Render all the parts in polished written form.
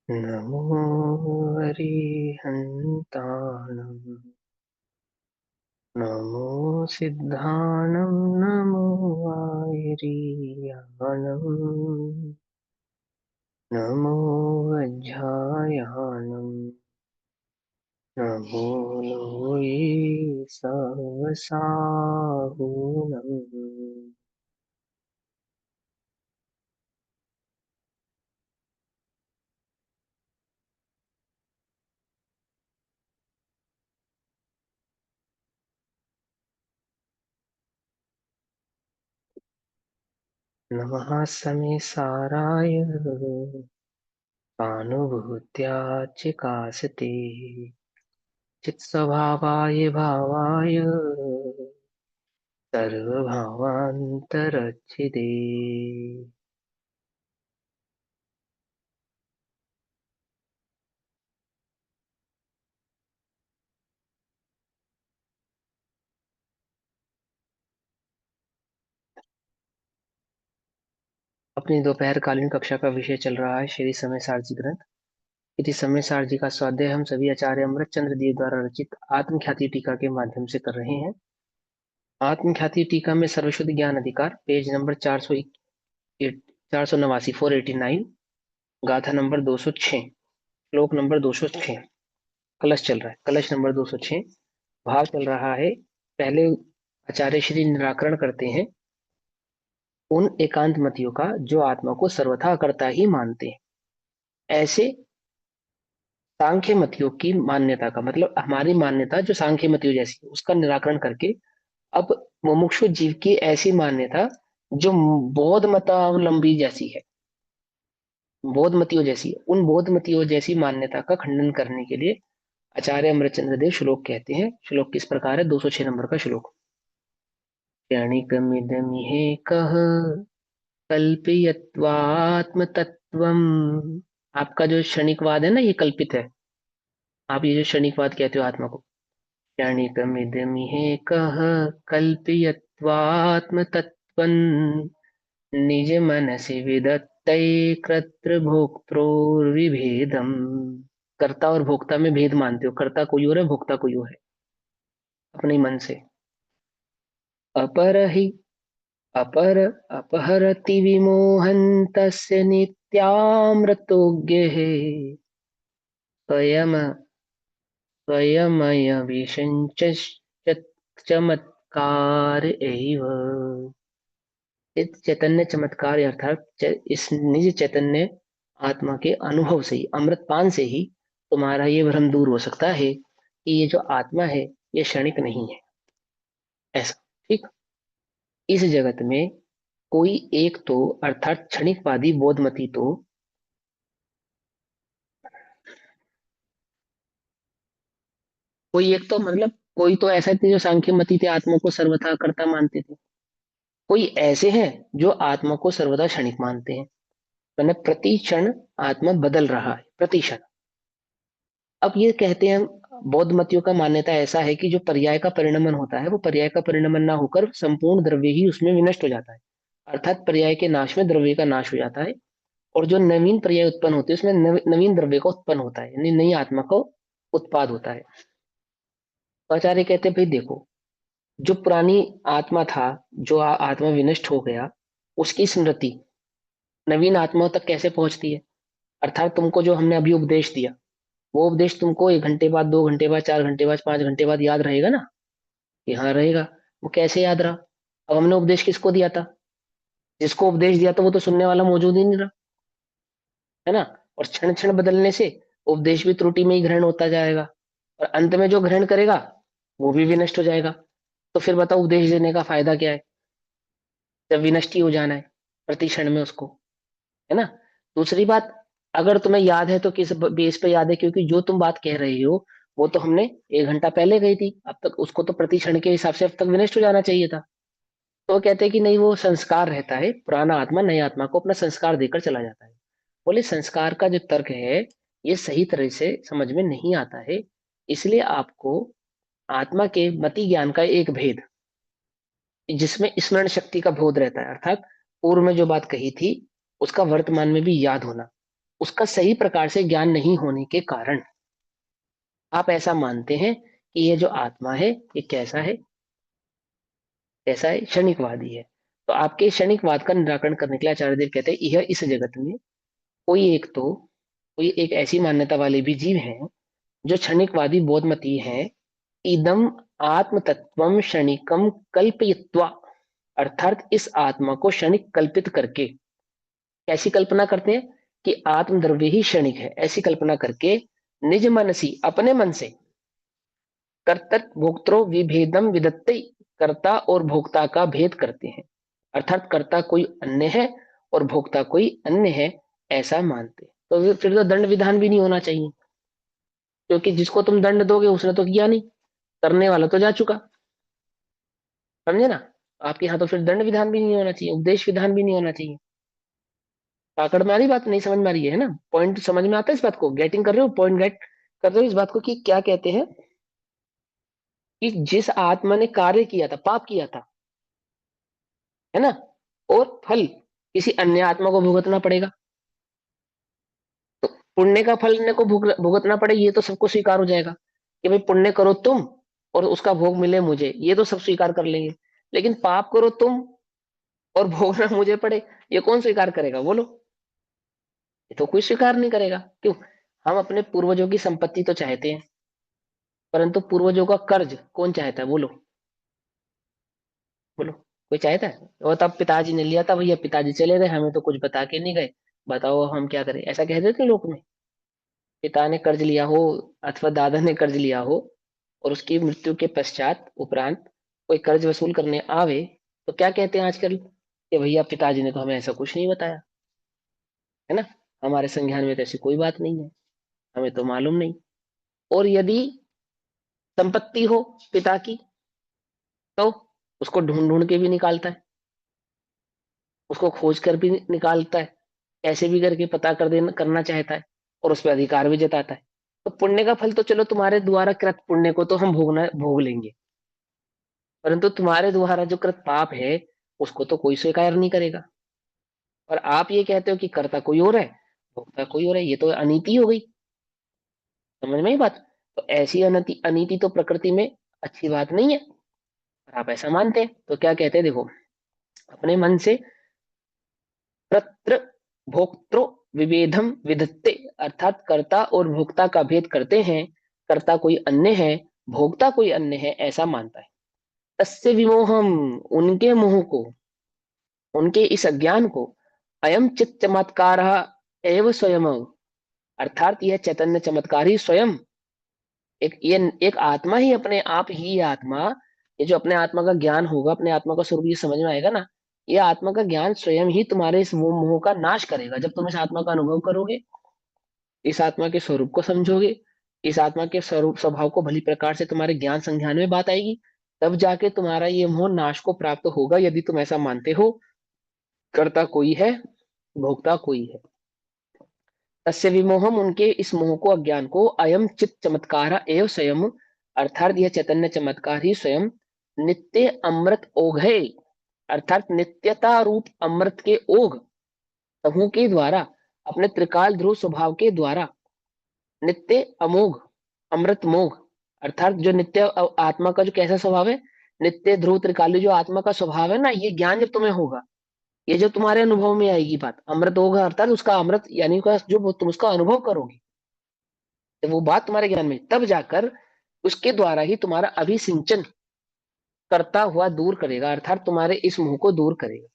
नमो अरिहन्ताणम् नमो सिद्धाणं नमो आयर्याणम् नमो वज्रायाणम् नमो लोये सवसाहूनम्। नमः समे साराय सानुभूत्याच कासते चित्स्वभावाय भावाय सर्वभावान्तरच्छिदे। अपनी दोपहरकालीन कक्षा का विषय चल रहा है श्री समय सारजी ग्रंथ। इति समय सारजी का स्वाध्याय हम सभी आचार्य अमृत चंद्र देव द्वारा रचित आत्मख्याति टीका के माध्यम से कर रहे हैं। आत्मख्याति टीका में सर्वशुद्ध ज्ञान अधिकार पेज नंबर 489 489, गाथा नंबर 206, श्लोक नंबर 206। कलश चल रहा है, कलश नंबर 206। भाव चल रहा है। पहले आचार्य श्री निराकरण करते हैं उन एकांत मतियों का जो आत्मा को सर्वथा कर्ता ही मानते हैं। ऐसे सांख्य मतियों की मान्यता का मतलब हमारी मान्यता जो सांख्य मतियों जैसी है उसका निराकरण करके अब मुमुक्षु जीव की ऐसी मान्यता जो बौद्ध मतावलंबी जैसी है, बौद्ध मतियों जैसी है, उन बौद्ध मतियों जैसी मान्यता का खंडन करने के लिए आचार्य अमृतचंद्र देव श्लोक कहते हैं। श्लोक किस प्रकार है? 206 नंबर का श्लोक। क्षणिकमिदमिहे कः कल्पयत्वात्मतत्त्वम्। आपका जो क्षणिकवाद है ना, ये कल्पित है। आप ये जो क्षणिकवाद कहते हो आत्मा को, क्षणिकमिदमिहे कः कल्पयत्वात्मतत्त्वम् निज मनसि विदत्तै कर्तृभोक्तृर्विभेदम्। कर्ता और भोक्ता में भेद मानते हो, कर्ता कोई और है, भोक्ता कोई और है, अपने मन से। अपर ही अपर अपहरति विमोहन्तस्य नित्यामृतोऽज्ञः स्वयं चमत्कार एव। इस चैतन्य चमत्कार अर्थात इस निज चैतन्य आत्मा के अनुभव से ही, अमृतपान से ही तुम्हारा ये भ्रम दूर हो सकता है कि ये जो आत्मा है ये क्षणिक नहीं है। ऐसा, ठीक। इस जगत में कोई एक तो अर्थात क्षणिकवादी बोधमती तो कोई एक तो मतलब कोई तो ऐसा थे जो सांख्य मती थे, आत्मा को सर्वथा कर्ता मानते थे। कोई ऐसे हैं जो आत्मा को सर्वदा क्षणिक मानते हैं, मतलब प्रति क्षण आत्मा बदल रहा है, प्रति क्षण। अब ये कहते हैं बौद्ध मतियों का मान्यता ऐसा है कि जो पर्याय का परिणमन होता है वो पर्याय का परिणमन ना होकर संपूर्ण द्रव्य ही उसमें विनष्ट हो जाता है। अर्थात पर्याय के नाश में द्रव्य का नाश हो जाता है और जो नवीन पर्याय उत्पन्न होते हैं उसमें नवीन द्रव्य का उत्पन्न होता है, यानी नई आत्मा का उत्पाद होता है। तो आचार्य कहते हैं भाई देखो, जो पुरानी आत्मा था, जो आत्मा विनष्ट हो गया, उसकी स्मृति नवीन आत्माओं तक कैसे पहुंचती है? अर्थात तुमको जो हमने अभी उपदेश दिया वो उपदेश तुमको 1 घंटे बाद, 2 घंटे बाद, 4 घंटे बाद, 5 घंटे बाद याद रहेगा ना? कि हाँ रहेगा। वो कैसे याद रहा? अब हमने उपदेश किसको दिया था? जिसको उपदेश दिया था वो तो सुनने वाला मौजूद ही नहीं रहा, है ना? और क्षण क्षण बदलने से उपदेश भी त्रुटि में ही ग्रहण होता जाएगा और अंत में जो ग्रहण करेगा वो भी विनष्ट हो जाएगा। तो फिर बताओ उपदेश देने का फायदा क्या है जब विनष्ट ही हो जाना है प्रति क्षण में उसको, है ना? दूसरी बात, अगर तुम्हें याद है तो किस बेस पे याद है? क्योंकि जो तुम बात कह रही हो वो तो हमने 1 घंटा पहले कही थी, अब तक उसको तो प्रति क्षण के हिसाब से अब तक विनष्ट हो जाना चाहिए था। तो वो कहते हैं कि नहीं, वो संस्कार रहता है, पुराना आत्मा नई आत्मा को अपना संस्कार देकर चला जाता है। बोले संस्कार का जो तर्क है ये सही तरह से समझ में नहीं आता है, इसलिए आपको आत्मा के मति ज्ञान का एक भेद जिसमें स्मरण शक्ति का बोध रहता है, अर्थात पूर्व में जो बात कही थी उसका वर्तमान में भी याद होना, उसका सही प्रकार से ज्ञान नहीं होने के कारण आप ऐसा मानते हैं कि ये जो आत्मा है ये कैसा है, कैसा है, क्षणिकवादी है। तो आपके क्षणिकवाद का निराकरण करने के लिए आचार्य देव कहते हैं यह इस जगत में कोई एक ऐसी मान्यता वाले भी जीव हैं जो क्षणिकवादी बोधमती है। इदम आत्म तत्वम क्षणिकम कल्पयित्वा, अर्थात इस आत्मा को क्षणिक कल्पित करके, कैसी कल्पना करते हैं कि आत्म द्रव्य ही क्षणिक है, ऐसी कल्पना करके निज मनसी, अपने मन से, कर्तृ भोक्तृ विभेदम विदत्ते, कर्ता और भोक्ता का भेद करते हैं। अर्थात कर्ता कोई अन्य है और भोक्ता कोई अन्य है, ऐसा मानते हैं। तो फिर तो दंड विधान भी नहीं होना चाहिए, क्योंकि जिसको तुम दंड दोगे उसने तो किया नहीं, करने वाला तो जा चुका। समझे ना? आपके यहाँ तो फिर दंड विधान भी नहीं होना चाहिए, उपदेश विधान भी नहीं होना चाहिए। काकड़ में आ रही बात, नहीं समझ में आ रही है ना? पॉइंट समझ में आता है इस बात को? गेटिंग कर रहे हो? पॉइंट गेट कर रहे हो इस बात को कि क्या कहते हैं कि जिस आत्मा ने कार्य किया था, पाप किया था, है ना, और फल किसी अन्य आत्मा को भुगतना पड़ेगा। तो पुण्य का फल अन्य को भुगतना पड़े, ये तो सबको स्वीकार हो जाएगा कि भाई पुण्य करो तुम और उसका भोग मिले मुझे, ये तो सब स्वीकार कर लेंगे। लेकिन पाप करो तुम और भोगना मुझे पड़े, ये कौन स्वीकार करेगा बोलो? ये तो कोई स्वीकार नहीं करेगा। क्यों? हम अपने पूर्वजों की संपत्ति तो चाहते हैं, परंतु पूर्वजों का कर्ज कौन चाहता है बोलो? बोलो, कोई चाहता है? वो तब पिताजी ने लिया था भैया, पिताजी चले गए, हमें तो कुछ बता के नहीं गए, बताओ हम क्या करें, ऐसा कह देते लोग में। पिता ने कर्ज लिया हो अथवा दादा ने कर्ज लिया हो और उसकी मृत्यु के पश्चात उपरांत कोई कर्ज वसूल करने आवे, तो क्या कहते हैं आजकल कि भैया पिताजी ने तो हमें ऐसा कुछ नहीं बताया, है ना, हमारे संज्ञान में तो ऐसी कोई बात नहीं है, हमें तो मालूम नहीं। और यदि संपत्ति हो पिता की, तो उसको ढूंढ ढूंढ के भी निकालता है, उसको खोज कर भी निकालता है, ऐसे भी करके पता कर देना करना चाहता है और उस पर अधिकार भी जताता है। तो पुण्य का फल तो चलो तुम्हारे द्वारा कृत पुण्य को तो हम भोग लेंगे, परंतु तुम्हारे द्वारा जो कृत पाप है उसको तो कोई स्वीकार नहीं करेगा। और आप ये कहते हो कि कर्ता कोई और है, भोक्ता कोई और है, ये तो अनीति हो गई। समझ में ही बात? तो ऐसी अनीति अनीति तो प्रकृति में अच्छी बात नहीं है, और आप ऐसा मानते हैं। तो क्या कहते हैं देखो, अपने मन से कर्तृ भोक्तृ विभेदम विधत्ते, अर्थात कर्ता और भोक्ता का भेद करते हैं। कर्ता कोई अन्य है, भोक्ता कोई अन्य है, ऐसा मानता है। तस्य विमोहम, उनके मोह को, उनके इस अज्ञान को, अयम चित चमत्कार एव स्वयं, अर्थात यह चैतन्य चमत्कार ही स्वयं, एक आत्मा ही, अपने आप ही ये आत्मा, ये जो अपने आत्मा का ज्ञान होगा, अपने आत्मा का स्वरूप ये समझ में आएगा ना, ये आत्मा का ज्ञान स्वयं ही तुम्हारे इस वो मोह का नाश करेगा। जब तुम इस आत्मा का अनुभव करोगे, इस आत्मा के स्वरूप को समझोगे, इस आत्मा के स्वरूप स्वभाव को भली प्रकार से तुम्हारे ज्ञान संज्ञान में बात आएगी, तब जाके तुम्हारा ये मोह नाश को प्राप्त होगा, यदि तुम ऐसा मानते हो कर्ता कोई है, भोक्ता कोई है। तस्य विमोहम, उनके इस मोह को, अज्ञान को, अयम चित चमत्कार एव स्वयं, अर्थात यह चैतन्य चमत्कार ही स्वयं नित्य अमृत ओघ है, अर्थात नित्यता रूप अमृत के ओघ समूह के द्वारा, अपने त्रिकाल ध्रुव स्वभाव के द्वारा, नित्य अमोघ अमृत मोघ, अर्थात जो नित्य आत्मा का जो कैसा स्वभाव है, नित्य ध्रुव त्रिकाली जो आत्मा का स्वभाव है ना, ये ज्ञान जब तुम्हें होगा, ये जो तुम्हारे अनुभव में आएगी बात, अमृत होगा अर्थात उसका अमृत यानी का जो तुम उसका अनुभव करोगे, तो वो बात तुम्हारे ज्ञान में, तब जाकर उसके द्वारा ही तुम्हारा अभिसिंचन करता हुआ दूर करेगा, अर्थात तुम्हारे इस मोह को दूर करेगा।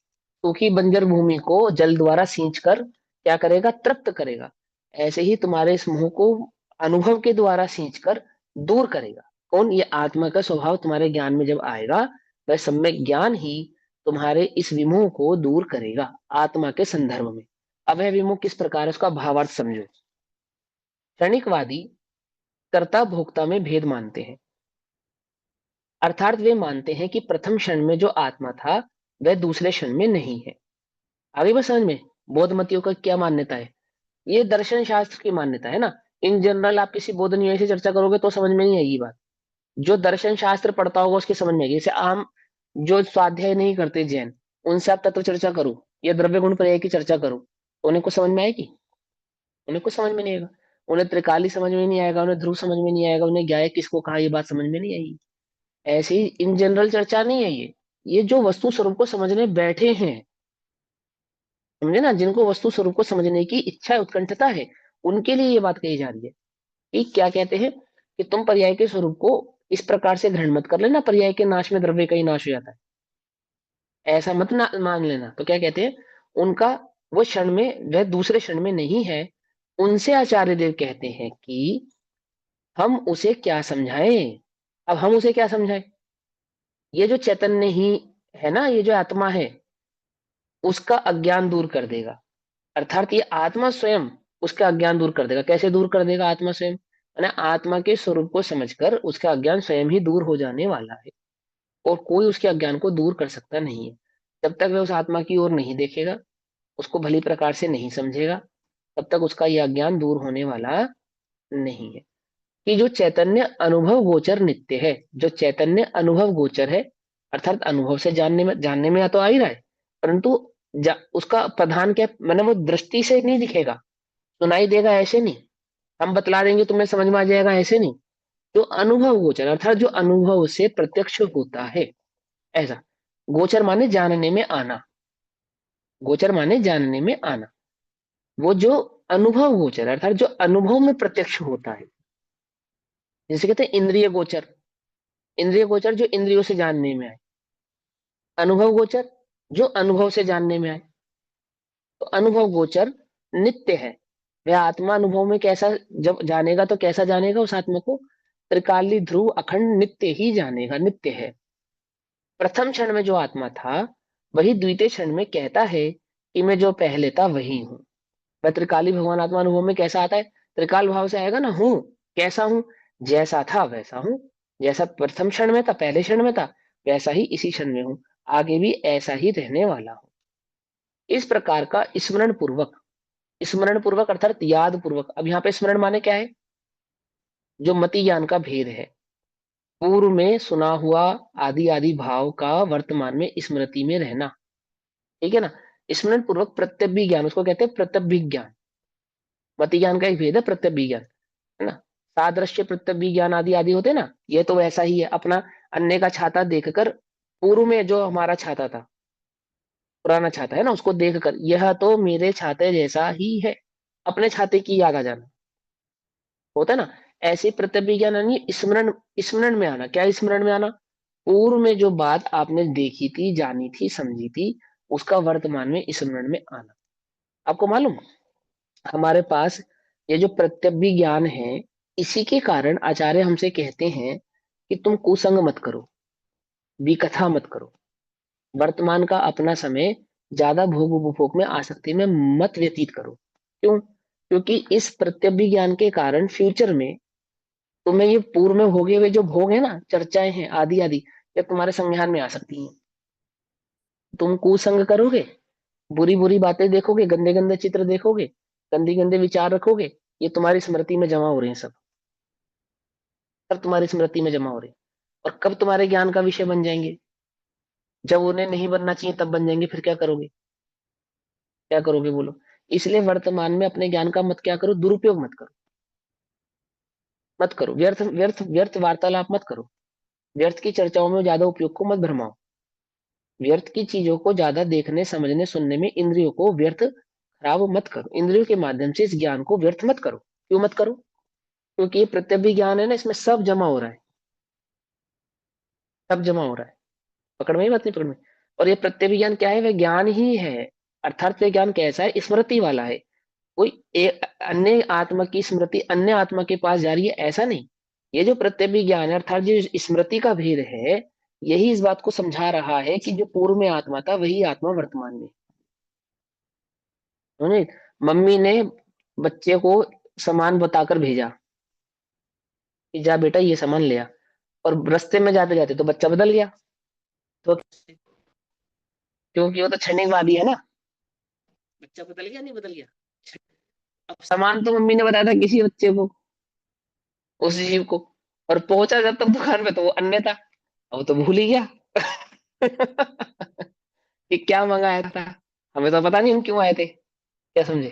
सूखी बंजर भूमि को जल द्वारा सींच कर क्या करेगा? तृप्त करेगा। ऐसे ही तुम्हारे इस मोह को अनुभव के द्वारा सींच कर दूर करेगा। कौन? ये आत्मा का स्वभाव तुम्हारे ज्ञान में जब आएगा, वह सम्यक ज्ञान ही तुम्हारे इस विमोह को दूर करेगा आत्मा के संदर्भ में। अब यह विमोह किस प्रकार है, उसका भावार्थ समझो। क्षणिकवादी कर्ता भोक्ता में भेद मानते हैं, अर्थात वे मानते हैं कि प्रथम क्षण में जो आत्मा था वह दूसरे क्षण में नहीं है। आगे बस समझ में, बौद्धमतियों का क्या मान्यता है, ये दर्शन शास्त्र की मान्यता है ना। इन जनरल आप किसी बौद्ध अनुयायी से चर्चा करोगे तो समझ में नहीं आएगी बात, जो दर्शन शास्त्र पढ़ता होगा उसकी समझ में आएगी। जैसे आम जो स्वाध्याय नहीं करते जैन, उनसे आप तत्व चर्चा करो या द्रव्य गुण पर्याय की चर्चा करो तो उन्हें कुछ समझ में आएगी? उन्हें कुछ समझ में नहीं आएगा। उन्हें त्रिकाली समझ में नहीं आएगा, उन्हें ध्रुव समझ में नहीं आएगा, उन्हें ज्ञाय किसको कहा ये बात समझ में नहीं आएगी। ऐसी इन जनरल चर्चा नहीं है ये जो वस्तु स्वरूप को समझने बैठे हैं, समझे ना, जिनको वस्तु स्वरूप को समझने की इच्छा उत्कंठता है, उनके लिए ये बात कही जा रही है कि क्या कहते हैं कि तुम पर्याय के स्वरूप को इस प्रकार से ग्रहण मत कर लेना, पर्याय के नाश में द्रव्य का ही नाश हो जाता है, ऐसा मत ना मान लेना। तो क्या कहते हैं, उनका वो क्षण में वह दूसरे क्षण में नहीं है। उनसे आचार्य देव कहते हैं कि हम उसे क्या समझाएं। अब हम उसे क्या समझाएं? ये जो चैतन्य ही है ना, ये जो आत्मा है, उसका अज्ञान दूर कर देगा। अर्थात ये आत्मा स्वयं उसका अज्ञान दूर कर देगा। कैसे दूर कर देगा आत्मा स्वयं? यानी आत्मा के स्वरूप को समझकर उसका अज्ञान स्वयं ही दूर हो जाने वाला है, और कोई उसके अज्ञान को दूर कर सकता नहीं है। जब तक वह उस आत्मा की ओर नहीं देखेगा, उसको भली प्रकार से नहीं समझेगा, तब तक उसका यह अज्ञान दूर होने वाला नहीं है। कि जो चैतन्य अनुभव गोचर नित्य है, जो चैतन्य अनुभव गोचर है, अर्थात अनुभव से जानने में तो आ ही रहा है, परंतु उसका प्रधान क्या, मैंने वो दृष्टि से नहीं दिखेगा, सुनाई देगा ऐसे नहीं, हम बतला देंगे तुम्हें समझ में आ जाएगा ऐसे नहीं। जो अनुभव गोचर अर्थात जो अनुभव से प्रत्यक्ष होता है, ऐसा। गोचर माने जानने में आना, गोचर माने जानने में आना। वो जो अनुभव गोचर अर्थात जो अनुभव में प्रत्यक्ष होता है, जिसे कहते हैं इंद्रिय गोचर। इंद्रिय गोचर जो इंद्रियों से जानने में आए, अनुभव गोचर जो अनुभव से जानने में आए। तो अनुभव गोचर नित्य है। वह आत्मा अनुभव में कैसा जब जानेगा तो कैसा जानेगा उस आत्मा को? त्रिकाली ध्रुव अखंड नित्य ही जानेगा, नित्य है। प्रथम क्षण में जो आत्मा था, वही द्वितीय क्षण में कहता है कि मैं जो पहले था वही हूँ। वह त्रिकाली भगवान आत्मा अनुभव में कैसा आता है? त्रिकाल भाव से आएगा ना, हूँ। कैसा हूँ? जैसा था वैसा हूँ। जैसा प्रथम क्षण में था, पहले क्षण में था, वैसा ही इसी क्षण में हूँ, आगे भी ऐसा ही रहने वाला हूँ। इस प्रकार का स्मरण पूर्वक अर्थात याद पूर्वक। अब यहाँ पे स्मरण माने क्या है? जो मति ज्ञान का भेद है, पूर्व में सुना हुआ आदि आदि भाव का वर्तमान में स्मृति में रहना, ठीक है ना। स्मरण पूर्वक प्रत्यभिज्ञान ज्ञान, उसको कहते हैं प्रत्यभिज्ञान ज्ञान। मति ज्ञान का एक भेद है प्रत्यभिज्ञान ज्ञान, है ना। सादृश्य प्रत्यभिज्ञान ज्ञान आदि आदि होते हैं ना, ये तो वैसा ही है। अपना अन्य का छाता देखकर, पूर्व में जो हमारा छाता था, पुराना छाता है ना, उसको देखकर यह तो मेरे छाते जैसा ही है, अपने छाते की याद आ जाना, होता है ना। ऐसे प्रत्यभिज्ञान यानी स्मरण, स्मरण में आना। क्या स्मरण में आना? पूर्व में जो बात आपने देखी थी, जानी थी, समझी थी, उसका वर्तमान में स्मरण में आना। आपको मालूम, हमारे पास ये जो प्रत्यभिज्ञान है, इसी के कारण आचार्य हमसे कहते हैं कि तुम कुसंग मत करो, विकथा मत करो, वर्तमान का अपना समय ज्यादा भोग उपभोग में आसक्ति में मत व्यतीत करो। क्यों? क्योंकि इस प्रत्यभिज्ञान के कारण फ्यूचर में तुम्हें ये पूर्व में भोगे हुए जो भोग है ना, चर्चाएं हैं आदि आदि, ये तुम्हारे संज्ञान में आ सकती हैं। तुम कुसंग करोगे, बुरी बुरी बातें देखोगे, गंदे गंदे चित्र देखोगे, गंदी गंदे विचार रखोगे, ये तुम्हारी स्मृति में जमा हो रहे हैं सब, सब तुम्हारी स्मृति में जमा हो रहे हैं। और कब तुम्हारे ज्ञान का विषय बन जाएंगे? जब उन्हें नहीं बनना चाहिए तब बन जाएंगे। फिर क्या करोगे? क्या करोगे बोलो? इसलिए वर्तमान में अपने ज्ञान का मत क्या करो, दुरुपयोग मत करो, मत करो। व्यर्थ व्यर्थ व्यर्थ वार्तालाप मत करो। व्यर्थ की चर्चाओं में ज्यादा उपयोग को मत भरमाओ। व्यर्थ की चीजों को ज्यादा देखने समझने सुनने में इंद्रियों को व्यर्थ खराब मत करो। इंद्रियों के माध्यम से इस ज्ञान को व्यर्थ मत करो। क्यों मत करो? क्योंकि ये प्रत्यभिज्ञान ज्ञान है ना, इसमें सब जमा हो रहा है, सब जमा हो रहा है। पकड़ में ही बात नहीं? पकड़ में। और ये प्रत्यभिज्ञान ज्ञान क्या है? वह ज्ञान ही है। अर्थात वह ज्ञान कैसा है? स्मृति वाला है। कोई अन्य आत्मा की स्मृति अन्य आत्मा के पास जा रही है ऐसा नहीं। ये जो प्रत्यभिज्ञान ज्ञान है अर्थात जो स्मृति का भेद है, यही इस बात को समझा रहा है कि जो पूर्व में आत्मा था वही आत्मा वर्तमान में। समझे? मम्मी ने बच्चे को सामान बताकर भेजा कि जा बेटा ये सामान ले आ, और रास्ते में जाते जाते तो बच्चा बदल गया। तो क्योंकि वो तो क्षणिकवादी है ना, बच्चा बदल गया, नहीं बदल गया? अब सामान तो मम्मी ने बताया था किसी बच्चे को, उस जीव को, और पहुंचा जब तक दुकान पे तो वो अन्य था। अब वो तो भूल ही गया कि क्या मंगाया था। हमें तो पता नहीं हम क्यों आए थे। क्या समझे?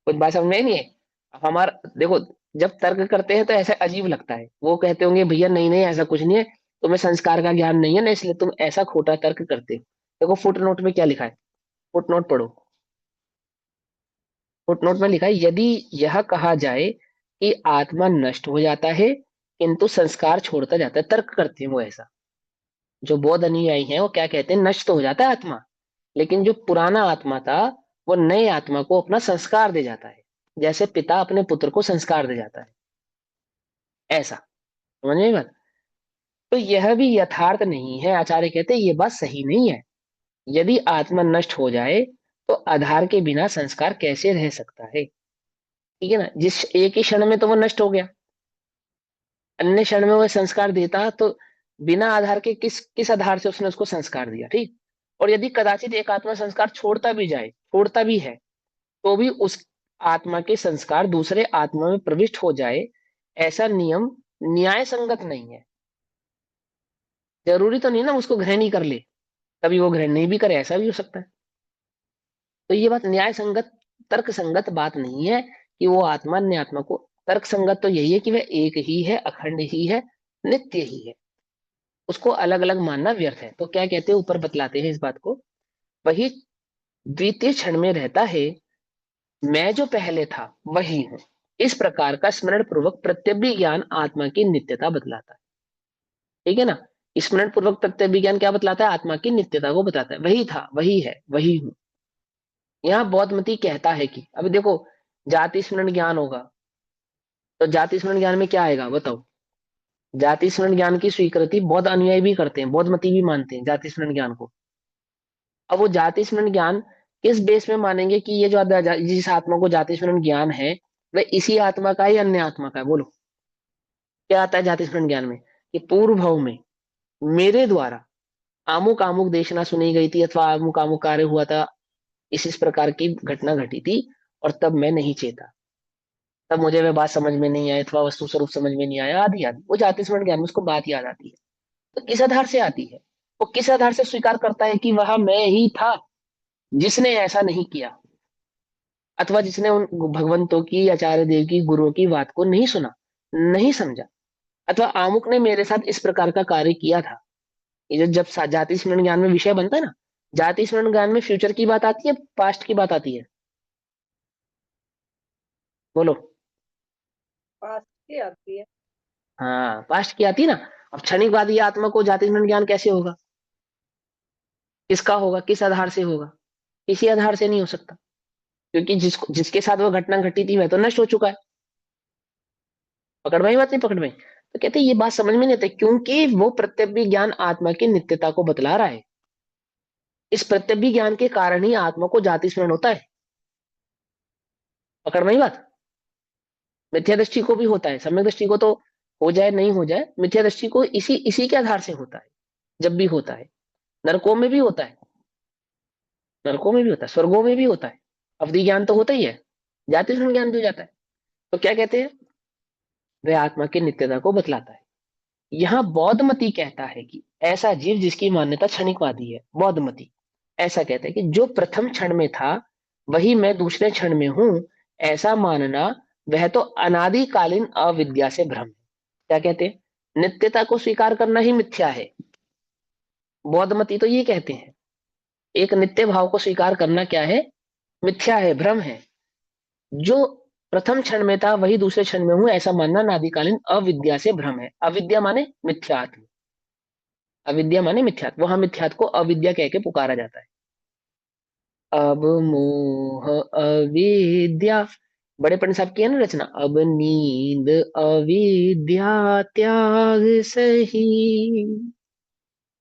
कुछ बात समझ में नहीं है। अब हमारा देखो, जब तर्क करते हैं तो ऐसा अजीब लगता है, वो कहते होंगे भैया नहीं नहीं ऐसा कुछ नहीं है, तुम्हें संस्कार का ज्ञान नहीं है ना, इसलिए तुम ऐसा खोटा तर्क करते हो। देखो फुट नोट में क्या लिखा है, फुट नोट पढ़ो। फुटनोट में लिखा है, यदि यह कहा जाए कि आत्मा नष्ट हो जाता है किंतु संस्कार छोड़ता जाता है, तर्क करते हैं वो ऐसा। जो बौद्ध अनुयायी हैं वो क्या कहते हैं, नष्ट तो हो जाता है आत्मा, लेकिन जो पुराना आत्मा था वो नए आत्मा को अपना संस्कार दे जाता है, जैसे पिता अपने पुत्र को संस्कार दे जाता है, ऐसा। समझ में आई बात? तो यह भी यथार्थ नहीं है, आचार्य कहते हैं ये बात सही नहीं है। यदि आत्मा नष्ट हो जाए तो आधार के बिना संस्कार कैसे रह सकता है? ठीक है ना, जिस एक ही क्षण में तो वो नष्ट हो गया, अन्य क्षण में वह संस्कार देता तो बिना आधार के किस किस आधार से उसने उसको संस्कार दिया, ठीक। और यदि कदाचित एक आत्मा संस्कार छोड़ता भी जाए, छोड़ता भी है, तो भी उस आत्मा के संस्कार दूसरे आत्मा में प्रविष्ट हो जाए, ऐसा नियम न्याय संगत नहीं है। जरूरी तो नहीं ना उसको ग्रहण ही कर ले, कभी वो ग्रहण नहीं भी करे, ऐसा भी हो सकता है। तो ये बात न्याय संगत, तर्क संगत बात नहीं है कि वो आत्मा अन्य आत्मा को, तर्क संगत तो यही है कि वह एक ही है, अखंड ही है, नित्य ही है। उसको अलग अलग मानना व्यर्थ है। तो क्या कहते हैं, ऊपर बतलाते हैं इस बात को, वही द्वितीय क्षण में रहता है, मैं जो पहले था वही हूं। इस प्रकार का स्मरण पूर्वक प्रत्यभिज्ञान ज्ञान आत्मा की नित्यता बतलाता है। ठीक है ना, स्मरण पूर्वक प्रत्यभिज्ञान ज्ञान क्या बतलाता है, आत्मा की नित्यता को बताता है, वही था वही है वही हूं। यहाँ बौद्ध मती कहता है कि अभी देखो, जाति स्मरण ज्ञान होगा, तो जाति स्मरण ज्ञान में क्या आएगा बताओ। जाति स्मरण ज्ञान की स्वीकृति बौद्ध अनुयायी भी करते हैं, बौद्ध मती भी मानते हैं जाति स्मरण ज्ञान को। अब वो जाति स्मरण ज्ञान किस बेस में मानेंगे कि ये जो जिस आत्मा को जाति स्मरण ज्ञान है वह इसी आत्मा का ही अन्य आत्मा का है, बोलो। क्या आता है जाति स्मरण ज्ञान में, कि पूर्व भव में मेरे द्वारा आमुक आमुक देशना सुनी गई थी, अथवा आमुक आमुक कार्य हुआ था, इस प्रकार की घटना घटी थी, और तब मैं नहीं चेता, तब मुझे वह बात समझ में नहीं आई, अथवा वस्तु स्वरूप समझ में नहीं आया, आदि आदि। वो जाति स्मरण ज्ञान में उसको बात याद आती है। तो किस आधार से आती है, वो किस आधार से स्वीकार करता है कि वह मैं ही था जिसने ऐसा नहीं किया, अथवा जिसने उन भगवंतों की, आचार्य देव की, गुरुओं की बात को नहीं सुना, नहीं समझा, अथवा आमुक ने मेरे साथ इस प्रकार का कार्य किया था। ये जो जब जाति स्मरण ज्ञान में विषय बनता है ना, जाति स्मरण ज्ञान में फ्यूचर की बात आती है, पास्ट की बात आती है, बोलो। पास की आती है। हाँ पास्ट की आती है ना। अब क्षणिकवादी आत्मा को जाति स्मरण ज्ञान कैसे होगा, किसका होगा, किस आधार से होगा, किसी आधार से नहीं हो सकता, क्योंकि जिसको जिसके साथ वो घटना घटी थी वह तो नष्ट हो चुका है। पकड़ में आई बात, नहीं पकड़ में? तो कहते हैं ये बात समझ में नहीं आती, क्योंकि वो प्रत्यक्ष ज्ञान आत्मा की नित्यता को बतला रहा है। इस प्रत्यक्ष ज्ञान के कारण ही आत्मा को जाति स्मरण होता है। पकड़ में आई बात? मिथ्या दृष्टि को भी होता है, सम्यक दृष्टि को तो हो जाए नहीं हो जाए, मिथ्या दृष्टि को इसी इसी के आधार से होता है। जब भी होता है, नरकों में भी होता है, नरकों में भी होता है, स्वर्गों में भी होता है, अवधि ज्ञान तो होता ही है, जाति स्मरण ज्ञान भी हो जाता है। तो क्या कहते हैं, वह आत्मा की नित्यता को बतलाता है। यहाँ बौद्ध मती कहता है कि ऐसा जीव जिसकी मान्यता क्षणिकवादी है, बौद्ध मती ऐसा कहता है कि जो प्रथम क्षण में था वही मैं दूसरे क्षण में हूं, ऐसा मानना वह तो अनादिकालीन अविद्या से भ्रम है। क्या कहते हैं, नित्यता को स्वीकार करना ही मिथ्या है। बौद्ध मती तो ये कहते हैं, एक नित्य भाव को स्वीकार करना क्या है, मिथ्या है, भ्रम है। जो प्रथम क्षण में था वही दूसरे क्षण में हूं, ऐसा मानना नादिकालीन अविद्या से भ्रम है। अविद्या माने मिथ्यात्व, अविद्या माने मिथ्यात्व, वहां मिथ्यात्व को अविद्या कह के पुकारा जाता है। अब मोह अविद्या, बड़े पंडित साहब की है ना रचना, अब नींद अविद्या त्याग सही,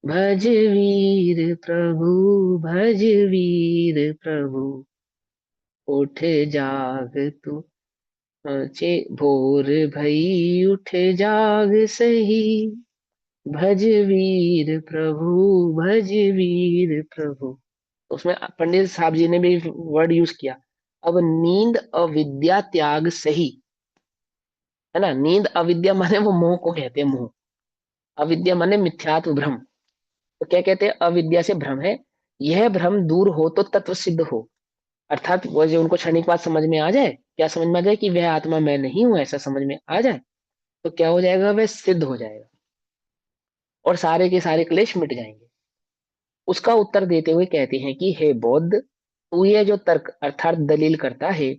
भज वीर प्रभु, भज वीर प्रभु, उठ जाग तू, चे भोर भई उठ जाग सही, भज वीर प्रभु, भज वीर प्रभु। उसमें पंडित साहब जी ने भी वर्ड यूज किया, अब नींद अविद्या त्याग सही, है ना। नींद अविद्या माने वो मोह को कहते हैं, मोह। अविद्या माने मिथ्यात्व भ्रम। तो क्या कहते हैं, अविद्या से भ्रम है, यह भ्रम दूर हो तो तत्व सिद्ध हो। अर्थात वो जो उनको क्षणिक बात समझ में आ जाए, क्या समझ में आ जाए कि वह आत्मा मैं नहीं हूं, ऐसा समझ में आ जाए, तो क्या हो जाएगा, वह सिद्ध हो जाएगा और सारे के सारे क्लेश मिट जाएंगे। उसका उत्तर देते हुए कहते हैं कि हे बौद्ध, तू ये जो तर्क अर्थात दलील करता है,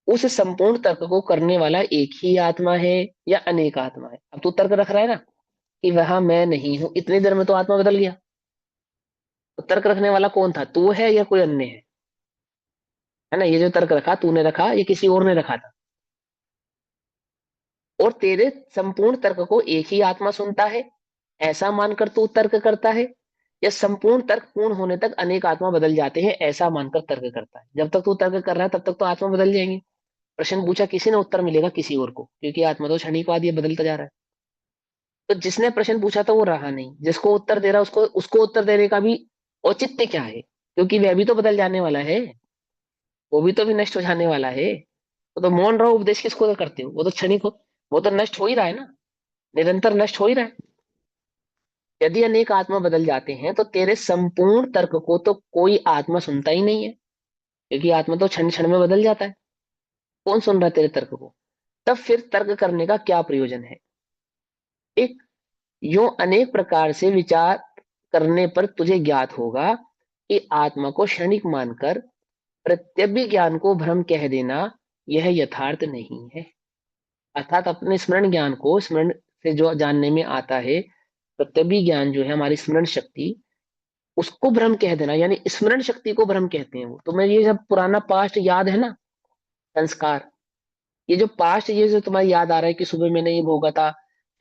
उस संपूर्ण तर्क को करने वाला एक ही आत्मा है या अनेक आत्मा है। अब तू तर्क रख रहा है ना कि वहां मैं नहीं हूं, इतनी देर में तो आत्मा बदल गया। तो तर्क रखने वाला कौन था, तू है या कोई अन्य है ना? ये जो तर्क रखा तूने रखा, ये किसी और ने रखा था। और तेरे संपूर्ण तर्क को एक ही आत्मा सुनता है, ऐसा मानकर तू तर्क करता है, या संपूर्ण तर्क पूर्ण होने तक अनेक आत्मा बदल जाते हैं, ऐसा मानकर तर्क करता है? जब तक तू तर्क कर रहा है तब तक तो आत्मा बदल जाएंगे। प्रश्न पूछा किसी ने, उत्तर मिलेगा किसी और को, क्योंकि आत्मा तो क्षणिकवाद, ये बदलता जा रहा है। तो जिसने प्रश्न पूछा था वो रहा नहीं, जिसको उत्तर दे रहा उसको उसको उत्तर देने का भी औचित्य क्या है, क्योंकि वह भी तो बदल जाने वाला है, वो भी तो भी नष्ट हो जाने वाला है। तो मौन रहो, उपदेश किसको करते हो, वो तो क्षणिक हो, वो तो नष्ट हो ही रहा है ना, निरंतर नष्ट हो ही रहा है। यदि अनेक आत्मा बदल जाते हैं तो तेरे संपूर्ण तर्क को तो कोई आत्मा सुनता ही नहीं है, क्योंकि आत्मा तो क्षण क्षण में बदल जाता है। कौन सुन रहा है तेरे तर्क को? तब फिर तर्क करने का क्या प्रयोजन है? एक, यो अनेक प्रकार से विचार करने पर तुझे ज्ञात होगा कि आत्मा को क्षणिक मानकर प्रत्यभिज्ञान को भ्रम कह देना, यह यथार्थ नहीं है। अर्थात अपने स्मरण ज्ञान को स्मरण से जो जानने में आता है, प्रत्यभिज्ञान जो है हमारी स्मरण शक्ति, उसको भ्रम कह देना, यानी स्मरण शक्ति को भ्रम कहते हैं। वो तुम्हें ये जब पुराना पास्ट याद है ना, संस्कार, ये जो पास्ट, ये जो तुम्हारी याद आ रहा है कि सुबह मैंने ये भोगा था,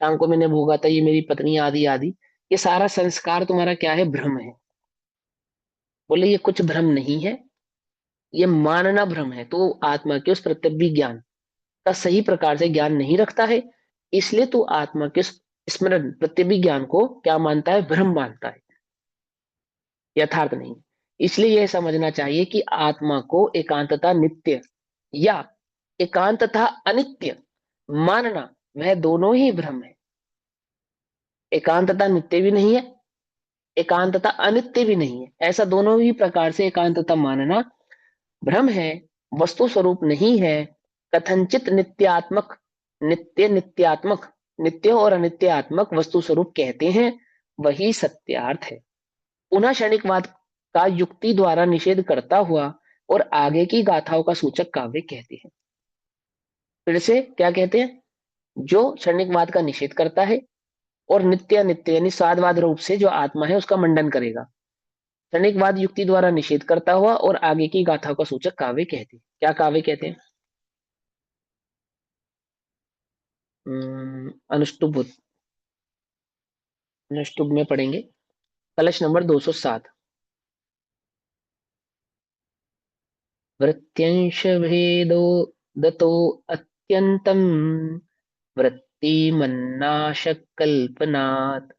शाम को मैंने भोगा था, ये मेरी पत्नी आदि आदि, ये सारा संस्कार तुम्हारा क्या है, भ्रम है। बोले ये कुछ भ्रम नहीं है, ये मानना भ्रम है। तो आत्मा के उस प्रत्यभि ज्ञान का सही प्रकार से ज्ञान नहीं रखता है, इसलिए तू आत्मा के उस स्मरण प्रत्यभि ज्ञान को क्या मानता है, भ्रम मानता है, यथार्थ नहीं। इसलिए यह समझना चाहिए कि आत्मा को एकांतता नित्य या एकांतता अनित्य मानना, वह दोनों ही भ्रम है। एकांतता नित्य भी नहीं है, एकांतता अनित्य भी नहीं है, ऐसा दोनों ही प्रकार से एकांतता मानना भ्रम है, वस्तु स्वरूप नहीं है। कथनचित नित्यात्मक, नित्य नित्यात्मक, नित्य और अनित्यात्मक वस्तु स्वरूप कहते हैं, वही सत्यार्थ है। पुनः क्षणिकवाद का युक्ति द्वारा निषेध करता हुआ और आगे की गाथाओं का सूचक काव्य कहते हैं। फिर से क्या कहते हैं? जो क्षणिकवाद का निषेध करता है और नित्य नित्य यानी स्वादवाद रूप से जो आत्मा है उसका मंडन करेगा, क्षणिकवाद युक्ति द्वारा निषेध करता हुआ और आगे की गाथाओं का सूचक काव्य कहते हैं। क्या काव्य कहते हैं? अनुष्टुप, अनुष्टुप में पढ़ेंगे, कलश नंबर 207। वृत्त्यंश भेदो दतो अत्यंतम, वृत्तिमन्नाश कल्पनात्,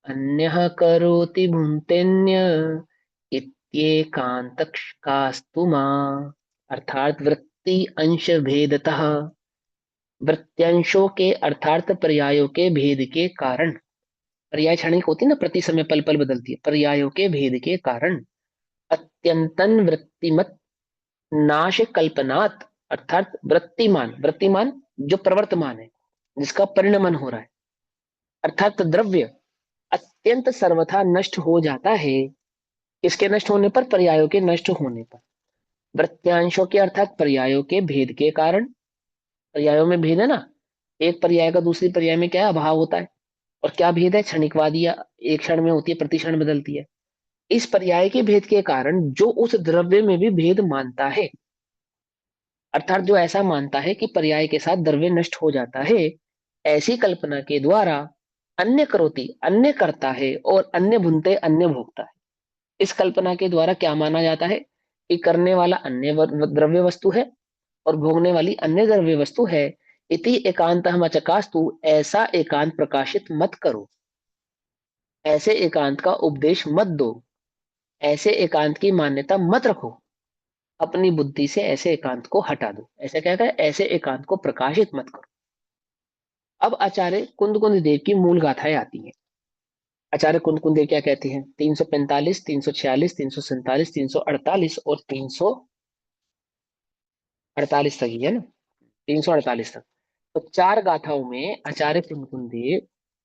अन्यः करोति भुंक्तेन्य, इत्येकांतकास्तु मां। अर्थात वृत्ति अंश भेदतः, वृत्यांशों के अर्थात पर्यायों के भेद के कारण, पर्याय क्षणिक होती है ना, प्रति समय पल पल बदलती है, पर्यायों के भेद के कारण अत्यंतन वृत्तिमत नाश कल्पनात्, अर्थात वृत्तिमान, वृत्तिमान जो प्रवर्तमान है, जिसका परिणमन हो रहा है, अर्थात द्रव्य अत्यंत सर्वथा नष्ट हो जाता है। किसके नष्ट होने पर? पर्यायों के नष्ट होने पर। वृत्यांशों के अर्थात पर्यायों के भेद के कारण, पर्यायों में भेद है ना, एक पर्याय का दूसरी पर्याय में क्या है, अभाव होता है। और क्या भेद है? क्षणिकवादी, एक क्षण में होती है, प्रति क्षण बदलती है। इस पर्याय के भेद के कारण जो उस द्रव्य में भी भेद मानता है, अर्थात जो ऐसा मानता है कि पर्याय के साथ द्रव्य नष्ट हो जाता है, ऐसी कल्पना के द्वारा अन्य करोति, अन्य करता है, और अन्य भुनते, अन्य भोगता है। इस कल्पना के द्वारा क्या माना जाता है कि करने वाला अन्य द्रव्य वस्तु है और भोगने वाली अन्य द्रव्य वस्तु है। इति एकांत हम अचकास्तु, ऐसा एकांत प्रकाशित मत करो, ऐसे एकांत का उपदेश मत दो, ऐसे एकांत की मान्यता मत रखो, अपनी बुद्धि से ऐसे एकांत को हटा दो। ऐसा क्या है? ऐसे एकांत को प्रकाशित मत करो। अब आचार्य कुंद कुंद देव की मूल गाथाएं आती हैं। आचार्य कुंद कुंद क्या कहते हैं? 345, 346, 347, 348 और 349। 48 तक ही है ना, 348 तक। तो चार गाथाओं में आचार्य कुंती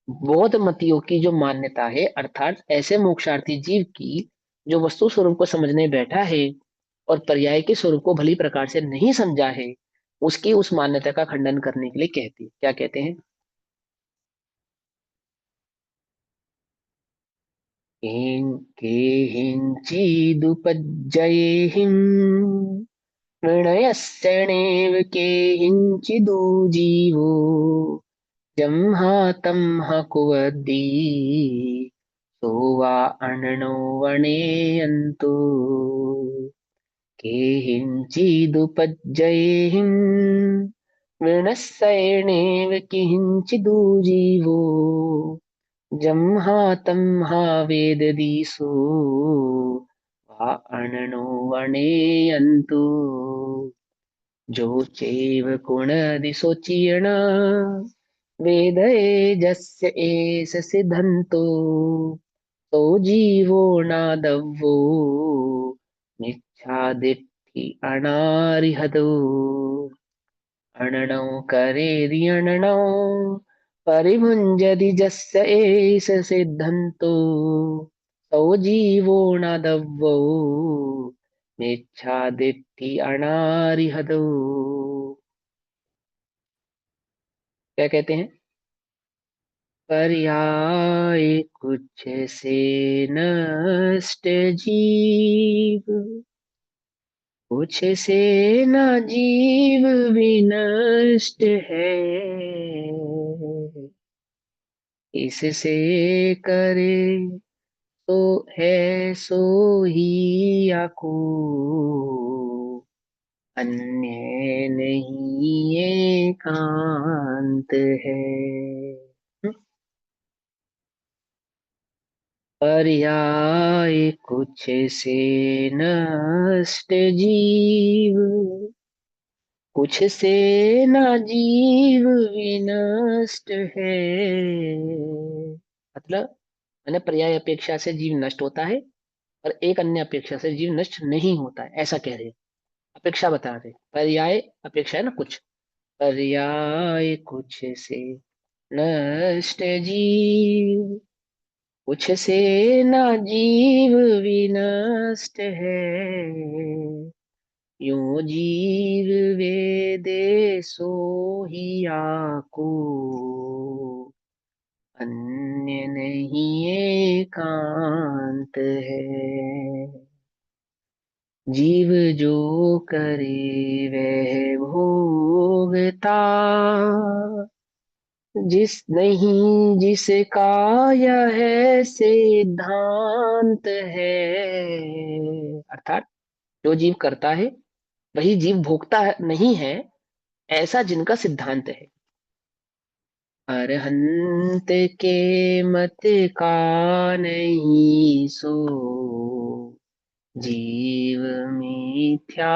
बौद्ध मतियों की जो मान्यता है, अर्थात ऐसे मोक्षार्थी जीव की जो वस्तु स्वरूप को समझने बैठा है और पर्याय के स्वरूप को भली प्रकार से नहीं समझा है, उसकी उस मान्यता का खंडन करने के लिए कहती है, क्या कहते हैं? केहिंचिदुपज्जयेहिं निर्णयस्यणेव केहिंचिदुजीवो जंहातंह कुवद्दी सोवा अननो वणेयन्तु केहिंचिदुपज्जयेहिं निर्णयस्यणेव केहिंचिदुजीवो जंहातंहा वेददीसो वा अननो वणेयन्तु जो चैव गुणदिशोचीर्ण वेदये जस्य एष सिद्धन्तो तो जीवो नादव्यो मिच्छादित्थि अनारिहतो अननौ करेर्यणनौ परिभुञ्जति जस्य एष सिद्धन्तो सौ जीवो नादव्यो मिच्छादित्थि अनारिहतो। क्या कहते हैं? पर्याय कुछ से नष्ट जीव, कुछ से न जीव विनष्ट है, इससे करे तो है सो ही आको, अन्य नहीं एकांत है। पर्याय कुछ से नष्ट जीव, कुछ से न जीव विनष्ट है। मतलब मैंने पर्याय अपेक्षा से जीव नष्ट होता है और एक अन्य अपेक्षा से जीव नष्ट नहीं होता है, ऐसा कह रहे हैं। अपेक्षा बता रहे, पर्याय अपेक्षा है ना कुछ, पर्याय कुछ से नष्ट जीव, कुछ से न जीव विनष्ट है, यो जीव वेदे सो ही आको, अन्य नहीं एकांत है। जीव जो करे वह भोगता, जिस नहीं जिसका यह है सिद्धांत है, अर्थात जो जीव करता है वही जीव भोगता नहीं है, ऐसा जिनका सिद्धांत है। अरहंत के मत का नहीं सो, जीव मिथ्या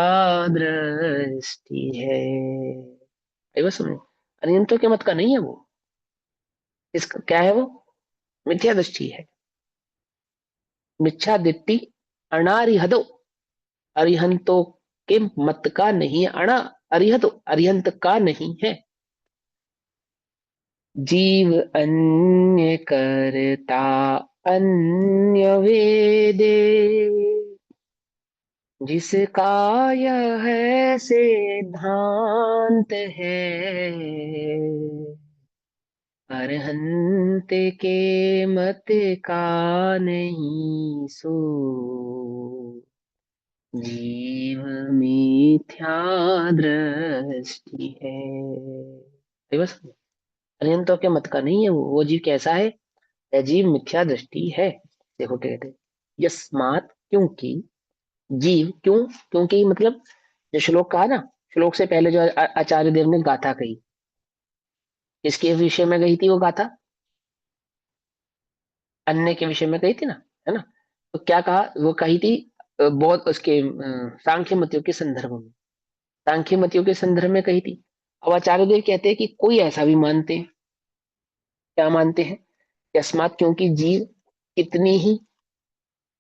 दृष्टि है। ये बस सुनो, अरिहंतों के मत का नहीं है वो, इसका क्या है वो? मिथ्या दृष्टि है। मिच्छा दिट्टी अनारिहदो, अरिहंतों के मत का नहीं है। अणा अरिहतो, अरिहंत का नहीं है। जीव अन्य करता अन्य वेदे, जिसका यह है सिद्धांत है, अरहंत के मत का नहीं सो, जीव मिथ्या दृष्टि है। ये बस अरिहंतों के मत का नहीं है वो जीव कैसा है? यह जीव मिथ्या दृष्टि है। देखो क्या कहते हैं, यस्मात क्योंकि, जीव क्यों, क्योंकि मतलब जो श्लोक कहा ना, श्लोक से पहले जो आचार्य देव ने गाथा कही, किसके विषय में गई थी वो गाथा? अन्य के विषय में कही थी ना, है ना? तो क्या कहा, वो कही थी बहुत उसके सांख्य मतियों के संदर्भ में, सांख्य मतियों के संदर्भ में कही थी। अब आचार्य देव कहते हैं कि कोई ऐसा भी मानते हैं, क्या मानते हैं? यस्मात क्योंकि जीव कितनी ही,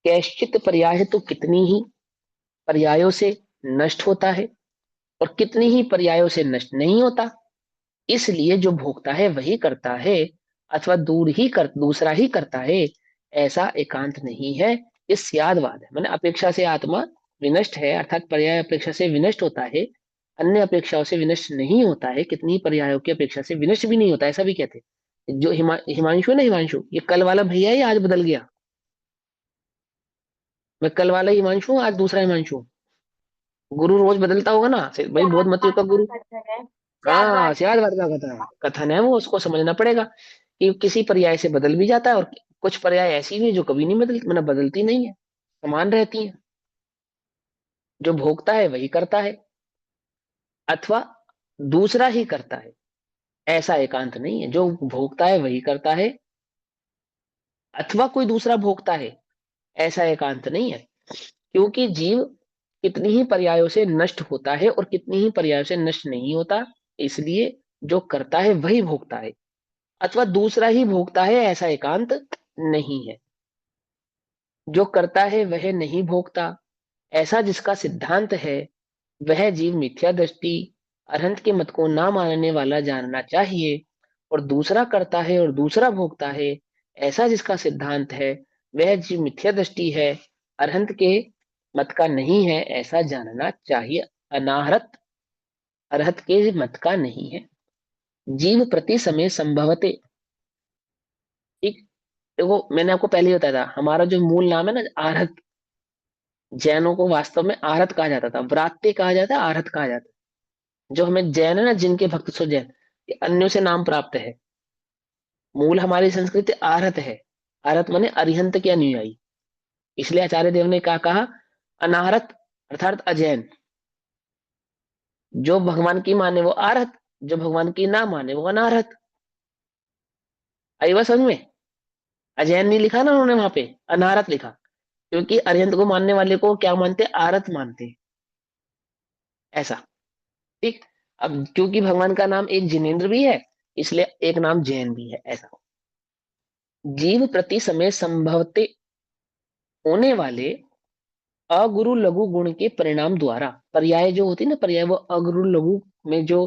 कैश्चित पर्याय, तो कितनी ही पर्यायों से नष्ट होता है। और कितनी ही पर्यायों से नष्ट नहीं होता। इसलिए जो भोगता है वही करता है, अथवा दूसरा ही करता है, ऐसा एकांत नहीं है। ये सियादवाद है। मैंने अपेक्षा से आत्मा विनष्ट है, अर्थात पर्याय अपेक्षा से विनष्ट होता है, अन्य अपेक्षाओं से विनष्ट नहीं होता है, कितनी ही पर्यायों की अपेक्षा से विनष्ट भी नहीं होता, ऐसा भी कहते हैं। जो हिमांशु है ना, हिमांशु ये कल वाला भैया है या आज बदल गया? मैं कल वाला हिमांशु हूँ, आज दूसरा हिमांशु हूँ। गुरु रोज बदलता होगा ना भाई, बहुत मत का गुरु। हाँ, सियादवाद का कथन है वो, उसको समझना पड़ेगा कि किसी पर्याय से बदल भी जाता है, और कुछ पर्याय ऐसी भी है जो कभी नहीं बदलती नहीं है, समान रहती है। जो भोगता है वही करता है, अथवा दूसरा ही करता है, ऐसा एकांत नहीं है। जो भोगता है वही करता है, अथवा कोई दूसरा भोगता है, ऐसा एकांत नहीं है। क्योंकि जीव कितनी ही पर्यायों से नष्ट होता है और कितनी ही पर्यायों से नष्ट नहीं होता, इसलिए जो करता है वही भोगता है, अथवा दूसरा ही भोगता है, ऐसा एकांत नहीं है। जो करता है वह नहीं भोगता, ऐसा जिसका सिद्धांत है, वह जीव मिथ्या दृष्टि अरहंत के मत को ना मानने वाला जानना चाहिए। और दूसरा करता है और दूसरा भोगता है, ऐसा जिसका सिद्धांत है, वह जीव मिथ्या दृष्टि है, अरहंत के मत का नहीं है, ऐसा जानना चाहिए। अनाहरत अरहत के मत का नहीं है। जीव प्रति समय संभवते, ठीक। देखो मैंने आपको पहले ही बताया था, हमारा जो मूल नाम है ना आरहत, जैनों को वास्तव में आरहत कहा जाता था, व्रात्य कहा जाता है, आरहत कहा जाता है। जो हमें जैन है ना, जिनके भक्त सो जैन, ये अन्यों से नाम प्राप्त है। मूल हमारी संस्कृति आरहत है। आरहत माने अरिहंत के अनुयायी। इसलिए आचार्य देव ने क्या कहा, अनाहरत अर्थात अजैन। जो भगवान की माने वो आरहत, जो भगवान की ना माने वो अनारहत। आई बात समझ में? अजैन नहीं लिखा ना उन्होंने वहां पे, अनारत लिखा। क्योंकि अरिहंत को मानने वाले को क्या मानते, आरत मानते, ऐसा। ठीक। अब क्योंकि भगवान का नाम एक जिनेन्द्र भी है, इसलिए एक नाम जैन भी है, ऐसा। जीव प्रति समय संभवते होने वाले अगुरु लघु गुण के परिणाम द्वारा, पर्याय जो होती है ना, पर्याय वो अगुरु लघु में जो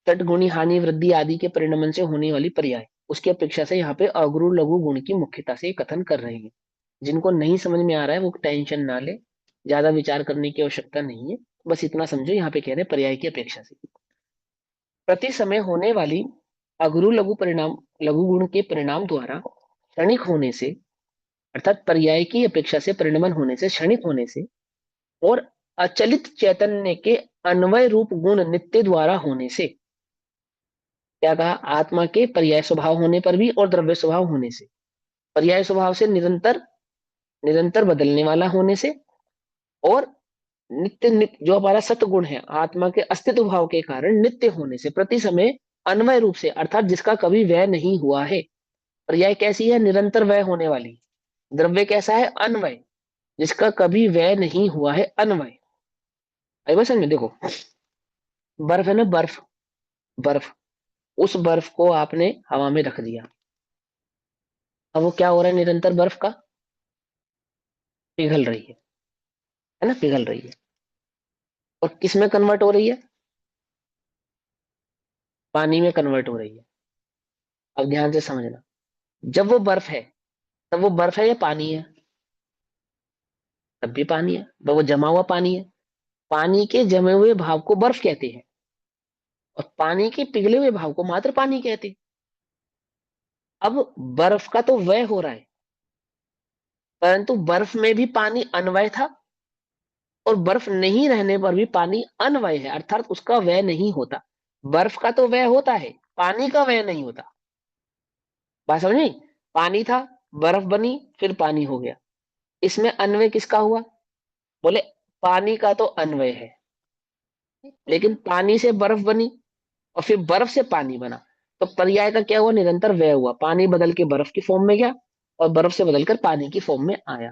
तटगुणी हानि वृद्धि आदि के परिणमन से होने वाली पर्याय, उसकी अपेक्षा से यहाँ पे अगुरु लघु गुण की मुख्यता से कथन कर रहे हैं। जिनको नहीं समझ में आ रहा है वो टेंशन ना ले, ज्यादा विचार करने की आवश्यकता नहीं है। बस इतना समझो, यहाँ पे कह रहे हैं पर्याय की अपेक्षा से प्रति समय होने वाली अगुरु लघु गुण के परिणाम द्वारा क्षणिक होने से, अर्थात पर्याय की अपेक्षा से परिणमन होने से, क्षणिक होने से, और अचलित चैतन्य के अन्वय रूप गुण नित्य द्वारा होने से। क्या कहा, आत्मा के पर्याय स्वभाव होने पर भी और द्रव्य स्वभाव होने से, पर्याय स्वभाव से निरंतर निरंतर बदलने वाला होने से, और नित्य नित्य जो हमारा सतगुण है आत्मा के अस्तित्व भाव के कारण नित्य होने से, प्रति समय अन्वय रूप से, अर्थात जिसका कभी व्यय नहीं हुआ है। पर्याय कैसी है, निरंतर व्यय होने वाली। द्रव्य कैसा है, अन्वय, जिसका कभी व्यय नहीं हुआ है, अन्वय। आई बस में देखो, बर्फ है ना, बर्फ, बर्फ, उस बर्फ को आपने हवा में रख दिया, अब वो क्या हो रहा है, निरंतर बर्फ का पिघल रही है ना, पिघल रही है। और किस में कन्वर्ट हो रही है, पानी में कन्वर्ट हो रही है। अब ध्यान से समझना, जब वो बर्फ है तब वो बर्फ है या पानी है? तब भी पानी है, तो वो जमा हुआ पानी है। पानी के जमे हुए भाव को बर्फ कहते हैं, और पानी के पिघले हुए भाव को मात्र पानी कहते हैं। अब बर्फ का तो व्यय हो रहा है, परंतु बर्फ में भी पानी अन्वय था, और बर्फ नहीं रहने पर भी पानी अन्वय है, अर्थात उसका व्यय नहीं होता। बर्फ का तो व्यय होता है, पानी का व्यय नहीं होता। बात समझ में? पानी था, बर्फ बनी, फिर पानी हो गया। इसमें अन्वय किसका हुआ? बोले पानी का तो अन्वय है, लेकिन पानी से बर्फ बनी और फिर बर्फ से पानी बना, तो पर्याय का क्या हुआ, निरंतर व्यय हुआ। पानी बदल के बर्फ की फॉर्म में गया, और बर्फ से बदलकर पानी की फॉर्म में आया।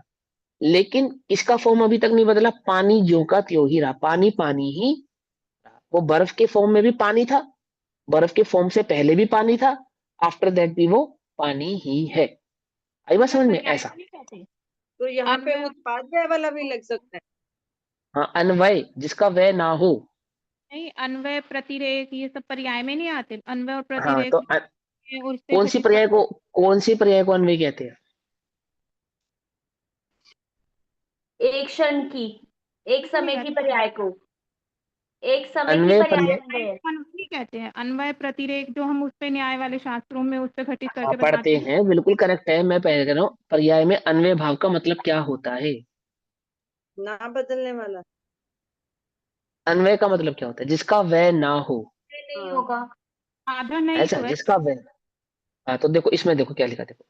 लेकिन इसका फॉर्म अभी तक नहीं बदला, पानी ज्यों का त्यों ही रहा, पानी पानी ही रहा। वो बर्फ के फॉर्म में भी पानी था, बर्फ के फॉर्म से पहले भी पानी था, आफ्टर दैट भी वो पानी ही है। आई बात समझ में? ऐसा। तो यहाँ पे उत्पाद व्यय वाला भी लग सकता है। हाँ, अन्वय जिसका वय ना हो। नहीं, अन्वय प्रतिरेक ये सब पर्याय में नहीं आते, अन्वय और हाँ प्रतिरेक तो में और उससे घटित कर। कौन सी पर्याय को अन्वय कहते हैं? एक क्षण की, एक नहीं समय की कहते, पर्याय को, एक समय की अन्वय पर्याय पर्याय। अन्वय। नहीं कहते हैं अन्वय प्रतिरेक, जो हम उस पे न्याय वाले शास्त्रों में उससे घटित हाँ करके पढ़ते बताते हैं। हैं, बिल्कुल करेक्ट है। मैं पहले कह रहा हूँ पर्याय में अन्वय भाव का मतलब क्या होता है। ना बदलने वाला। अन्वय का मतलब क्या होता है? जिसका वय ना हो। नहीं हाँ, होगा। आधा नहीं ऐसा तो है। जिसका वय। हाँ तो देखो इसमें, देखो क्या लिखा, देखो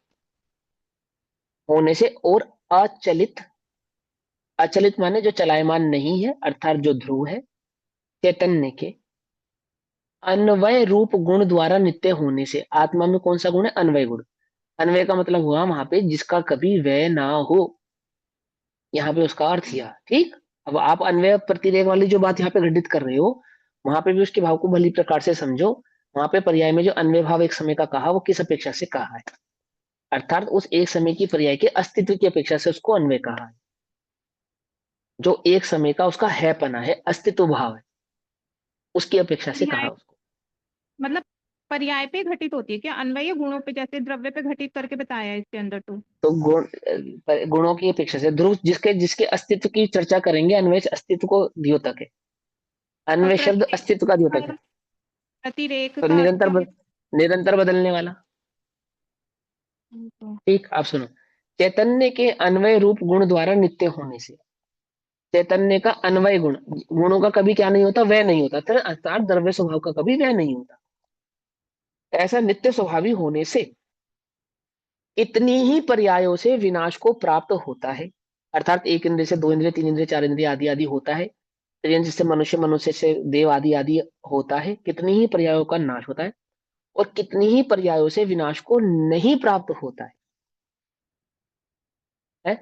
होने से और अचलित। अचलित माने जो चलायमान नहीं है, अर्थात जो ध्रुव है, चैतन्य के अन्वय रूप गुण द्वारा नित्य होने से। आत्मा में कौन सा गुण है? अन्वय गुण। अन्वय का मतलब हुआ वहां पे जिसका कभी वय ना हो। यहाँ पे उसका अर्थ किया, ठीक। अब आप अन्वय प्रतिरेक वाली जो बात यहाँ पे घटित कर रहे हो, वहां पे भी उसके भाव को भली प्रकार से समझो। वहां पे पर्याय में जो अन्वय भाव एक समय का कहा, वो किस अपेक्षा से कहा है? अर्थात उस एक समय की पर्याय के अस्तित्व की अपेक्षा से उसको अन्वय कहा है। जो एक समय का उसका है पना है, अस्तित्व भाव है, उसकी अपेक्षा से कहा पर्याय उसको। मतलब पर्याय पे घटित होती है क्या अन्वय, या गुणों पे जैसे द्रव्य पे घटित करके बताया है इसके अंदर तो। तो गुणों की अपेक्षा से ध्रुव जिसके जिसके अस्तित्व की चर्चा करेंगे, अन्वय अस्तित्व को द्योतक है। और अन्वय शब्द प्रतिरेक अस्तित्व का द्योतक है। प्रतिरेक तो का अर्थ क्या है? निरंतर बदलने वाला। तो ठीक, आप सुनो। चैतन्य के अन्वय रूप गुण द्वारा नित्य होने से। चैतन्य का अन्वय गुण, गुणों का कभी क्या नहीं होता? वह नहीं होता, अर्थात द्रव्य स्वभाव का कभी वह नहीं होता। ऐसा नित्य स्वभावी होने से इतनी ही पर्यायों से विनाश को प्राप्त होता है। अर्थात एक इंद्रिय से दो इंद्रिय, तीन इंद्रिय, चार इंद्रिय आदि आदि होता है। त्रियंत्र से मनुष्य, मनुष्य से देव आदि आदि होता है। कितनी ही पर्यायों का नाश होता है और कितनी ही पर्यायों से विनाश को नहीं प्राप्त होता है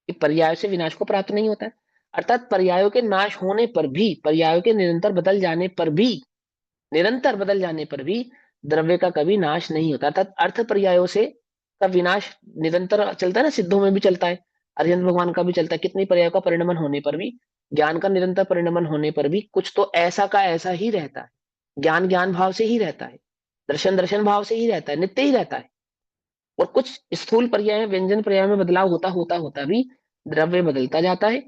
कि पर्यायों से विनाश को प्राप्त नहीं होता है। अर्थात पर्यायों के नाश होने पर भी, पर्यायों के निरंतर बदल जाने पर भी, निरंतर बदल जाने पर भी द्रव्य का कभी नाश नहीं होता। अर्थात अर्थ पर्यायों से का विनाश निरंतर चलता है ना, सिद्धों में भी चलता है, अरिहंत भगवान का भी चलता है। कितनी पर्यायों का परिणमन होने पर भी, ज्ञान का निरंतर परिणमन होने पर भी कुछ तो ऐसा का ऐसा ही रहता है। ज्ञान ज्ञान भाव से ही रहता है, दर्शन दर्शन भाव से ही रहता है, नित्य ही रहता है। और कुछ स्थूल पर्याय, व्यंजन पर्याय में बदलाव होता होता होता भी द्रव्य बदलता जाता है।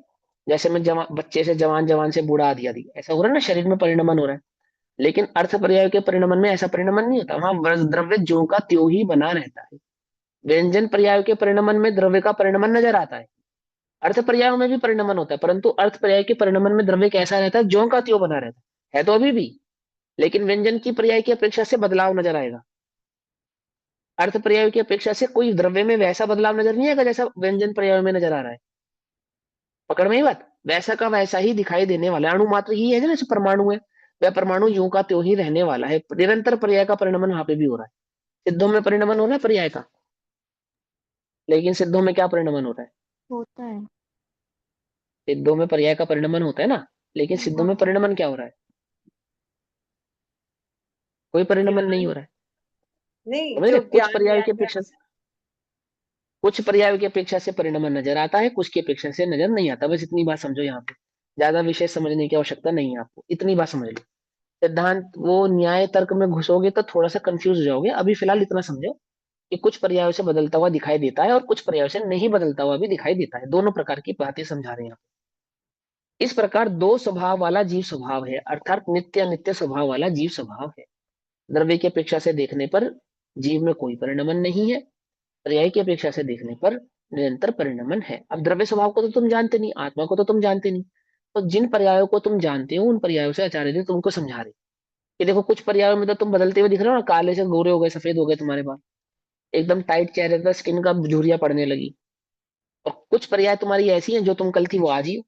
जैसे मैं बच्चे से जवान, जवान से बूढ़ा आदि आदि ऐसा हो रहा है ना, शरीर में परिणमन हो रहा है। लेकिन अर्थ पर्याय के परिणमन में ऐसा परिणमन नहीं होता, वहां द्रव्य ज्यों का त्यों ही बना रहता है। व्यंजन पर्याय के परिणमन में द्रव्य का परिणमन नजर आता है। अर्थ पर्यायों में भी परिणमन होता है, परंतु अर्थ पर्याय के परिणमन में द्रव्य कैसा रहता है? ज्यों का त्यों बना रहता है तो अभी भी। लेकिन व्यंजन की पर्याय की अपेक्षा से बदलाव नजर आएगा। अर्थ पर्याय की अपेक्षा से कोई द्रव्य में वैसा बदलाव नजर नहीं आएगा जैसा व्यंजन पर्याय में नजर आ रहा है। पकड़ में ही बात, वैसा का वैसा ही दिखाई देने वाला है। अणु मात्र ही है, जैसे परमाणु है, वह परमाणु यूं का त्यों ही रहने वाला है। निरंतर पर्याय का परिणमन वहां पे भी हो रहा है। सिद्धों में परिणमन हो रहा है पर्याय का, लेकिन सिद्धों में क्या परिणमन हो रहा है? होता है। सिद्धों में पर्याय का परिणमन होता है ना, लेकिन सिद्धों में हाँ, परिणमन क्या हो रहा है? कोई परिणमन नहीं हो ज्ञान रहा है। नहीं, समझ रहे? जो ज्ञान ज्ञान कुछ पर्यायों की अपेक्षा से परिणमन नजर आता है, कुछ की अपेक्षा से नजर नहीं आता। बस इतनी बात समझो यहाँ पे। ज्यादा विषय समझने की आवश्यकता नहीं है आपको, इतनी बात समझ लो। सिद्धांत वो न्याय तर्क में घुसोगे तो थोड़ा सा कंफ्यूज हो जाओगे। अभी फिलहाल इतना समझो कि कुछ पर्यायों से बदलता हुआ दिखाई देता है और कुछ पर्यायों से नहीं बदलता हुआ भी दिखाई देता है। दोनों प्रकार की बातें समझा रहे हैं। इस प्रकार दो स्वभाव वाला जीव स्वभाव है, अर्थात नित्य अनित्य स्वभाव वाला जीव स्वभाव है। द्रव्य की अपेक्षा से देखने पर जीव में कोई परिणमन नहीं है, पर्याय की अपेक्षा से देखने पर निरंतर परिणमन है। अब द्रव्य स्वभाव को तो तुम जानते नहीं, आत्मा को तो तुम जानते नहीं। तो जिन पर्यायों को तुम जानते हो, उन पर्यायों से आचार्य जी तुमको समझा रहे कि देखो कुछ पर्यायों में तो तुम बदलते हुए दिख रहे हो ना, काले से गोरे हो गए, सफेद हो गए तुम्हारे बाल, एकदम टाइट चेहरे पर स्किन का झुर्रियां पड़ने लगी। और कुछ पर्याय तुम्हारी ऐसी हैं, जो तुम कल थी वो आज ही हो।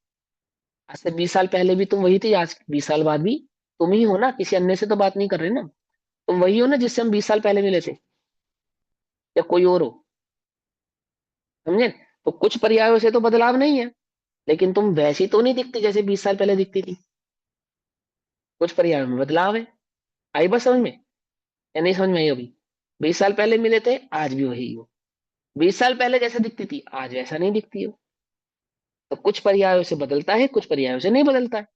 आज से 20 साल पहले भी तुम वही थी, आज 20 साल बाद भी तुम ही हो ना, किसी अन्य से तो बात नहीं कर रहे ना। तुम वही हो ना जिससे हम 20 साल पहले मिले थे, या कोई और हो। समझे? तो कुछ पर्यायों से तो बदलाव नहीं है, लेकिन तुम वैसी तो नहीं दिखती जैसे 20 साल पहले दिखती थी। कुछ पर्यायों में बदलाव है। आई बात समझ में या नहीं समझ में आई अभी? 20 साल पहले मिले थे, आज भी वही हो। 20 साल पहले जैसे दिखती थी, आज वैसा नहीं दिखती हो। तो कुछ पर्यायों से बदलता है, कुछ पर्यायों से नहीं बदलता है।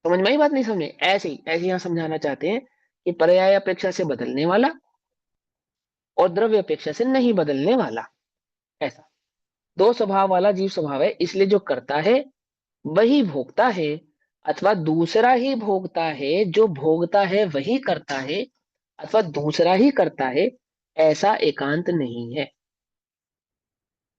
समझ में आई बात? नहीं समझे? ऐसे ही यहाँ समझाना चाहते हैं कि पर्याय अपेक्षा से बदलने वाला और द्रव्य अपेक्षा से नहीं बदलने वाला, ऐसा दो स्वभाव वाला जीव स्वभाव है। इसलिए जो करता है वही भोगता है, अथवा दूसरा ही भोगता है, जो भोगता है वही करता है, अथवा दूसरा ही करता है, ऐसा एकांत नहीं है।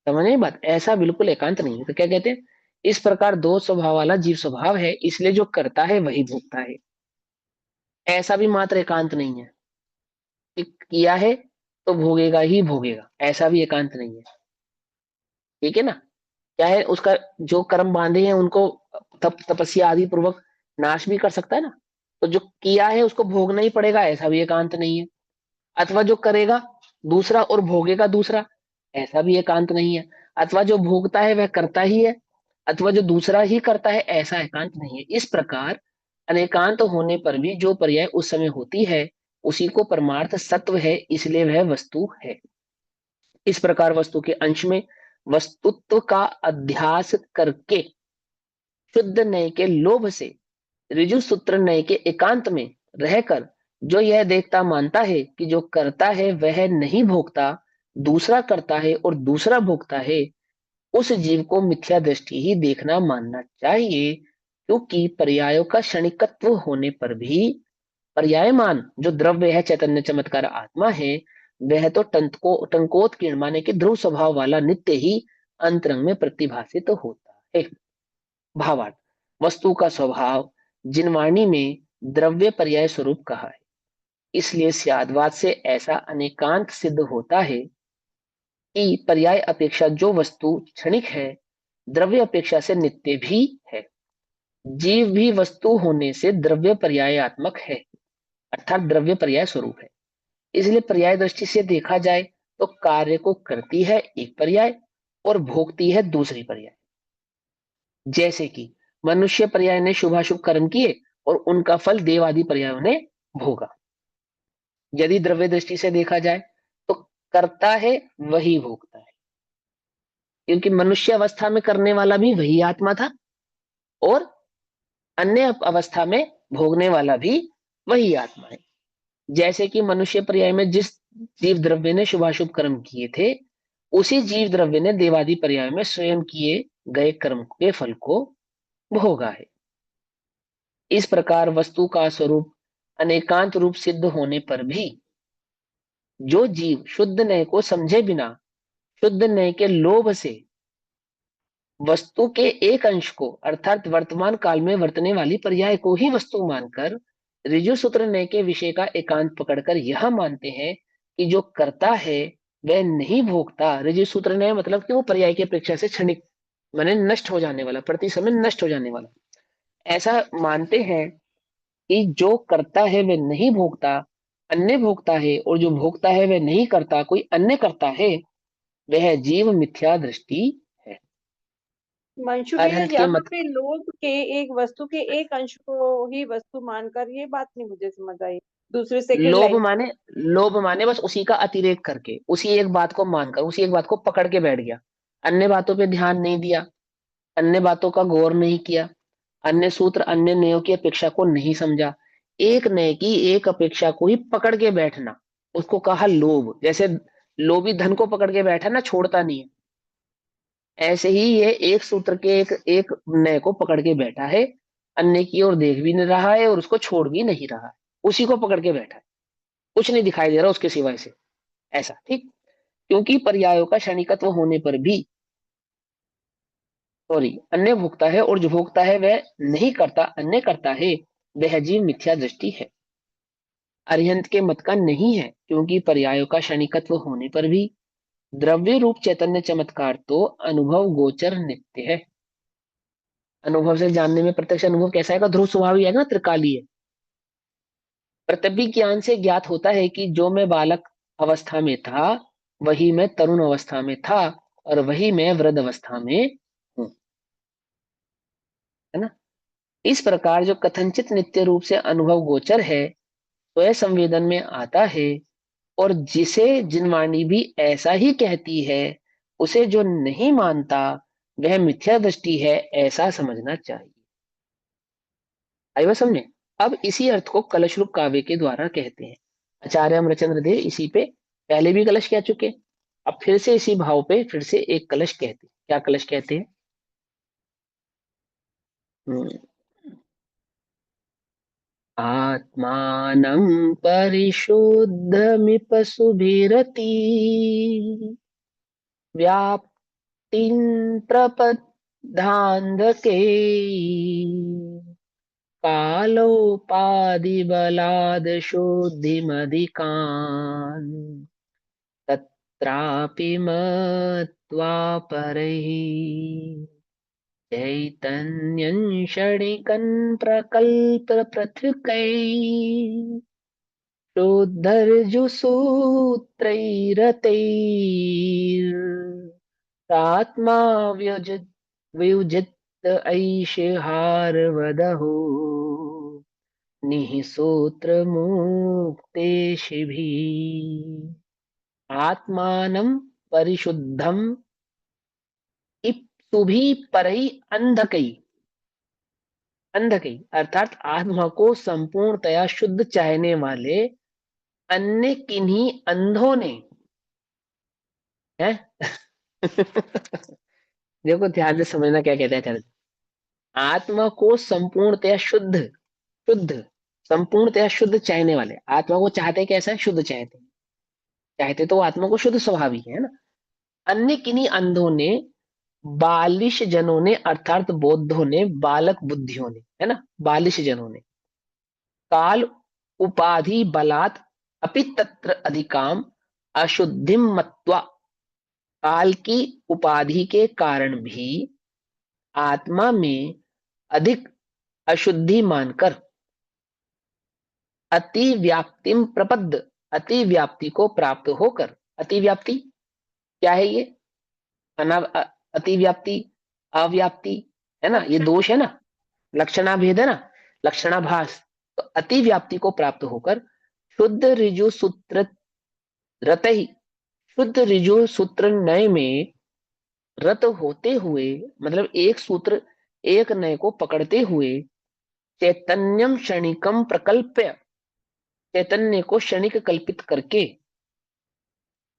समझ में बात? ऐसा बिल्कुल एकांत नहीं है। तो क्या कहते हैं? इस प्रकार दो स्वभाव वाला जीव स्वभाव है, इसलिए जो करता है वही भोगता है, ऐसा भी मात्र एकांत नहीं है कि किया है तो भोगेगा ही भोगेगा, ऐसा भी एकांत नहीं है। ठीक है ना? क्या है, उसका जो कर्म बांधे हैं उनको तपस्या आदि पूर्वक नाश भी कर सकता है ना। तो जो किया है उसको भोगना ही पड़ेगा, ऐसा भी एकांत नहीं है। अथवा जो करेगा दूसरा और भोगेगा दूसरा, ऐसा भी एकांत नहीं है। अथवा जो भोगता है वह करता ही है, अथवा जो दूसरा ही करता है, ऐसा एकांत नहीं है। इस प्रकार अनेकांत होने पर भी जो पर्याय उस समय होती है उसी को परमार्थ सत्व है, इसलिए वह वस्तु है। इस प्रकार वस्तु के अंश में वस्तुत्व का अध्यास करके शुद्ध नय के लोभ से ऋजु सूत्र नय के एकांत में रहकर जो यह देखता मानता है कि जो करता है वह नहीं भोगता, दूसरा करता है और दूसरा भोगता है, उस जीव को मिथ्या दृष्टि ही देखना मानना चाहिए। क्योंकि पर्यायों का क्षणिकत्व होने पर भी पर्यायमान जो द्रव्य है, चैतन्य चमत्कार आत्मा है, वह तो टंकोत्कीर्ण माने कि ध्रुव स्वभाव वाला नित्य ही अंतरंग में प्रतिभासित होता है। भावार्थ, वस्तु का स्वभाव जिनवाणी में द्रव्य पर्याय स्वरूप कहा है, इसलिए स्यादवाद से ऐसा अनेकांत सिद्ध होता है कि पर्याय अपेक्षा जो वस्तु क्षणिक है, द्रव्य अपेक्षा से नित्य भी है। जीव भी वस्तु होने से द्रव्य पर्यायात्मक है, अर्थात द्रव्य पर्याय स्वरूप है। इसलिए पर्याय दृष्टि से देखा जाए तो कार्य को करती है एक पर्याय और भोगती है दूसरी पर्याय। जैसे कि मनुष्य पर्याय ने शुभाशुभ कर्म किए और उनका फल देव आदि पर्यायों ने भोगा। यदि द्रव्य दृष्टि से देखा जाए तो करता है वही भोगता है, क्योंकि मनुष्य अवस्था में करने वाला भी वही आत्मा था और अन्य अवस्था में भोगने वाला भी वही आत्मा है। जैसे कि मनुष्य पर्याय में जिस जीव द्रव्य ने शुभाशुभ कर्म किए थे, उसी जीव द्रव्य ने देवादि पर्याय में स्वयं किए गए कर्म के फल को भोगा है। इस प्रकार वस्तु का स्वरूप अनेकांत रूप सिद्ध होने पर भी जो जीव शुद्ध नय को समझे बिना शुद्ध नय के लोभ से वस्तु के एक अंश को अर्थात वर्तमान काल में वर्तने वाली पर्याय को ही वस्तु मानकर ऋजु सूत्र नय के विषय का एकांत पकड़कर यह मानते हैं कि जो करता है वह नहीं भोगता। ऋजु सूत्र नय मतलब कि वो पर्याय की अपेक्षा से क्षणिक माने नष्ट हो जाने वाला, प्रति समय नष्ट हो जाने वाला, ऐसा मानते हैं कि जो करता है वह नहीं भोगता, अन्य भोगता है, और जो भोगता है वह नहीं करता, कोई अन्य करता है, वह जीव मिथ्या दृष्टि है। मंशु भैया, अरहंत के यहाँ मत पे लोभ के एक वस्तु के एक अंश को ही वस्तु मानकर, ये बात नहीं मुझे समझ आई। दूसरी सेकंड लोभ लाइन। माने लोभ माने बस उसी का अतिरेक करके, उसी एक बात को मानकर, उसी एक बात को पकड़ के बैठ गया, अन्य बातों पे ध्यान नहीं दिया, अन्य बातों का गौर नहीं किया, अन्य सूत्र अन्य न्यायों की अपेक्षा को नहीं समझा, एक न्याय की एक अपेक्षा को ही पकड़ के बैठना, उसको कहा लोभ। जैसे लोभी धन को पकड़ के बैठा ना, छोड़ता नहीं है, ऐसे ही ये एक सूत्र के एक एक न्याय को पकड़ के बैठा है, अन्य की ओर देख भी नहीं रहा है और उसको छोड़ भी नहीं रहा है, उसी को पकड़ के बैठा है, कुछ नहीं दिखाई दे रहा उसके सिवाय से, ऐसा। ठीक? क्योंकि पर्यायों का क्षणिकत्व होने पर भी सॉरी अन्य भोगता है और जो भोगता है वह नहीं करता, अन्य करता है, वह जीव मिथ्या दृष्टि है। अरिहंत के मत का नहीं है, क्योंकि पर्यायों का क्षणिकत्व होने पर भी द्रव्य रूप चैतन्य चमत्कार तो अनुभव गोचर नित्य है। अनुभव से जानने में प्रत्यक्ष अनुभव कैसा है? ध्रुव स्वभाव है ना, त्रिकालीय। प्रत्यभिक ज्ञान से ज्ञात होता है कि जो मैं बालक अवस्था में था वही मैं तरुण अवस्था में था और वही मैं वृद्ध अवस्था में हूं, है ना। इस प्रकार जो कथनचित नित्य रूप से अनुभव गोचर है स्वयं संवेदन में आता है, और जिसे जिनवाणी भी ऐसा ही कहती है, उसे जो नहीं मानता वह मिथ्या दृष्टि है, ऐसा समझना चाहिए। आई बात समझे? अब इसी अर्थ को कलश रूप काव्य के द्वारा कहते हैं। आचार्य अमरचंद्र देव इसी पे पहले भी कलश कह चुके, अब फिर से इसी भाव पे फिर से एक कलश कहते हैं। क्या कलश कहते हैं? हम्म, आत्मानं परिशुद्धमिप सुभिरति व्याप्तिं प्रपद्धान्धके कालोपाधिबलाद् शुद्धिमधिकान् तत्रापि मत्वा परैः चैतन्यं क्षणिकं प्रकल्प पृथक्कै शोद्धर्जुसूत्रैरतैरात्मा वियुजित ऐषहारवदहो निःसूत्र आत्मानं परिशुद्धम इप्सुभि परई अंधकई। अंधकई अर्थात आत्मा को संपूर्णतया शुद्ध चाहने वाले अन्य किन्हीं अंधों ने है। देखो ध्यान से समझना क्या कहता है चल। आत्मा को संपूर्णतया शुद्ध, शुद्ध संपूर्णतया शुद्ध चाहने वाले, आत्मा को चाहते कैसा है? शुद्ध चाहते, चाहते तो वो आत्मा को शुद्ध स्वभाव ही है ना। अन्य किन्हीं अंधों ने, बालिश जनों ने अर्थात बौद्धों ने, बालक बुद्धियों ने, है ना, बालिश जनों ने काल उपाधि बलात् अपि तत्र अधिकाम अशुद्धिम मत्वा, काल की उपाधि के कारण भी आत्मा में अधिक अशुद्धि मानकर अति व्याप्तिम प्रपद्ध, अति व्याप्ति को प्राप्त होकर, अति व्याप्ति क्या है ये? अति व्याप्ति, अव्याप्ति, है ना, ये दोष है ना, लक्षणाभेद है ना, लक्षणाभास। तो अति व्याप्ति को प्राप्त होकर शुद्ध ऋजु सूत्र रत ही, शुद्ध ऋजु सूत्र नय में रत होते हुए, मतलब एक सूत्र एक नय को पकड़ते हुए चैतन्यम क्षणिकम प्रकल्प्य, चैतन्य को क्षणिक कल्पित करके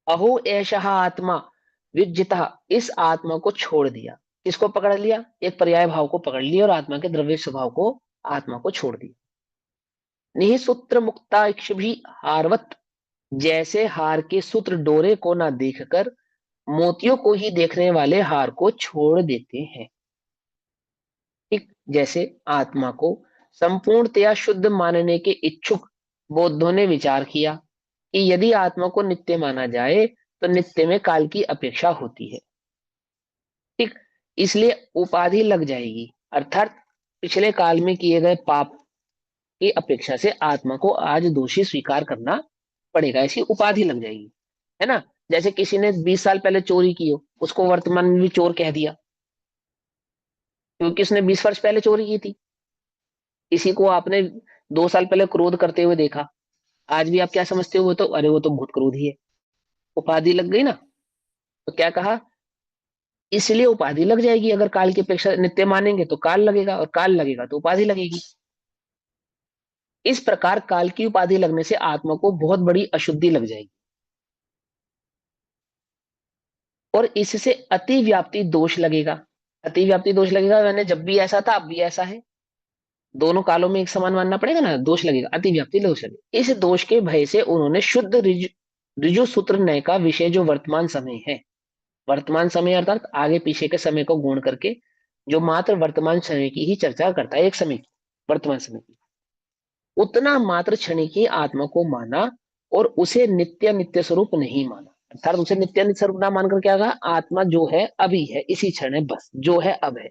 अहो ऐशा आत्मा विज्जिता, इस आत्मा को छोड़ दिया। किसको पकड़ लिया? एक पर्याय भाव को पकड़ लिया और आत्मा के द्रव्य स्वभाव को, आत्मा को छोड़ दिया। निःसूत्र मुक्ता भी हारवत, जैसे हार के सूत्र डोरे को ना देखकर मोतियों को ही देखने वाले हार को छोड़ देते हैं। ठीक जैसे आत्मा को संपूर्णतया शुद्ध मानने के इच्छुक बौद्धों ने विचार किया कि यदि आत्मा को नित्य माना जाए तो नित्य में काल की अपेक्षा होती है। ठीक, इसलिए उपाधि लग जाएगी, अर्थात पिछले काल में किए गए पाप की अपेक्षा से आत्मा को आज दोषी स्वीकार करना पड़ेगा, ऐसी उपाधि लग जाएगी, है ना। जैसे किसी ने 20 साल पहले चोरी की हो, उसको वर्तमान में भी चोर कह दिया, क्योंकि उसने 20 वर्ष पहले चोरी की थी। किसी को आपने 2 साल पहले क्रोध करते हुए देखा, आज भी आप क्या समझते हो? वो तो, अरे वो तो बहुत क्रोधी है। उपाधि लग गई ना। तो क्या कहा? इसलिए उपाधि लग जाएगी। अगर काल की अपेक्षा नित्य मानेंगे तो काल लगेगा, और काल लगेगा तो उपाधि लगेगी। इस प्रकार काल की उपाधि लगने से आत्मा को बहुत बड़ी अशुद्धि लग जाएगी, और इससे अति व्याप्ति दोष लगेगा। अति व्याप्ति दोष लगेगा मैंने जब भी ऐसा था अब भी ऐसा है, दोनों कालों में एक समान मानना पड़ेगा ना, दोष लगेगा, अति व्याप्ति दोष लगेगा। इस दोष के भय से उन्होंने शुद्ध ऋजु सूत्र नय का विषय जो वर्तमान समय है, वर्तमान समय अर्थात आगे पीछे के समय को गुण करके जो मात्र वर्तमान समय की ही चर्चा करता है, एक समय की, वर्तमान समय की, उतना मात्र क्षणिक ही आत्मा को माना और उसे नित्य नित्य स्वरूप नहीं माना। अर्थात उसे नित्य नित्य स्वरूप ना मानकर क्या कहा? आत्मा जो है अभी है, इसी क्षण है, बस जो है अब है,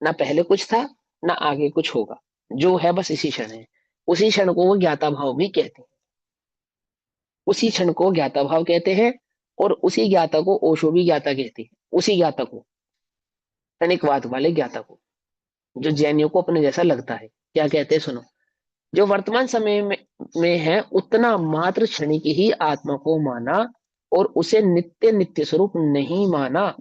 ना पहले कुछ था ना आगे कुछ होगा, जो है बस इसी क्षण है। उसी क्षण को वो ज्ञाता भाव भी कहते हैं, उसी क्षण को ज्ञाता भाव कहते हैं, और उसी ज्ञाता को ओशो भी ज्ञाता कहते हैं। उसी ज्ञाता को, क्षणिकवाद वाले ज्ञाता को, जो जैनियों को अपने जैसा लगता है, क्या कहते हैं सुनो, जो वर्तमान समय में है उतना मात्र क्षणिक ही आत्मा को माना और उसे नित्य नित्य स्वरूप नहीं माना।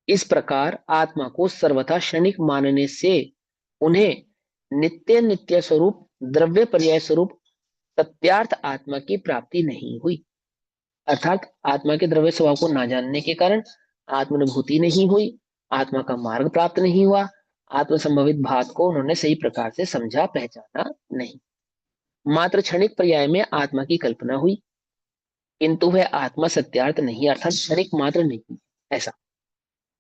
इस प्रकार आत्मा को सर्वथा क्षणिक मानने से उन्हें नित्य नित्य स्वरूप द्रव्य पर्याय स्वरूप सत्यार्थ आत्मा की प्राप्ति नहीं हुई। अर्थात आत्मा के द्रव्य स्वभाव को ना जानने के कारण आत्मानुभूति नहीं हुई, आत्मा का मार्ग प्राप्त नहीं हुआ, आत्म संभवित भात को उन्होंने सही प्रकार से समझा पहचाना नहीं। मात्र क्षणिक पर्याय में आत्मा की कल्पना हुई, किंतु वह आत्मा सत्यार्थ नहीं अर्थात क्षणिक मात्र नहीं। ऐसा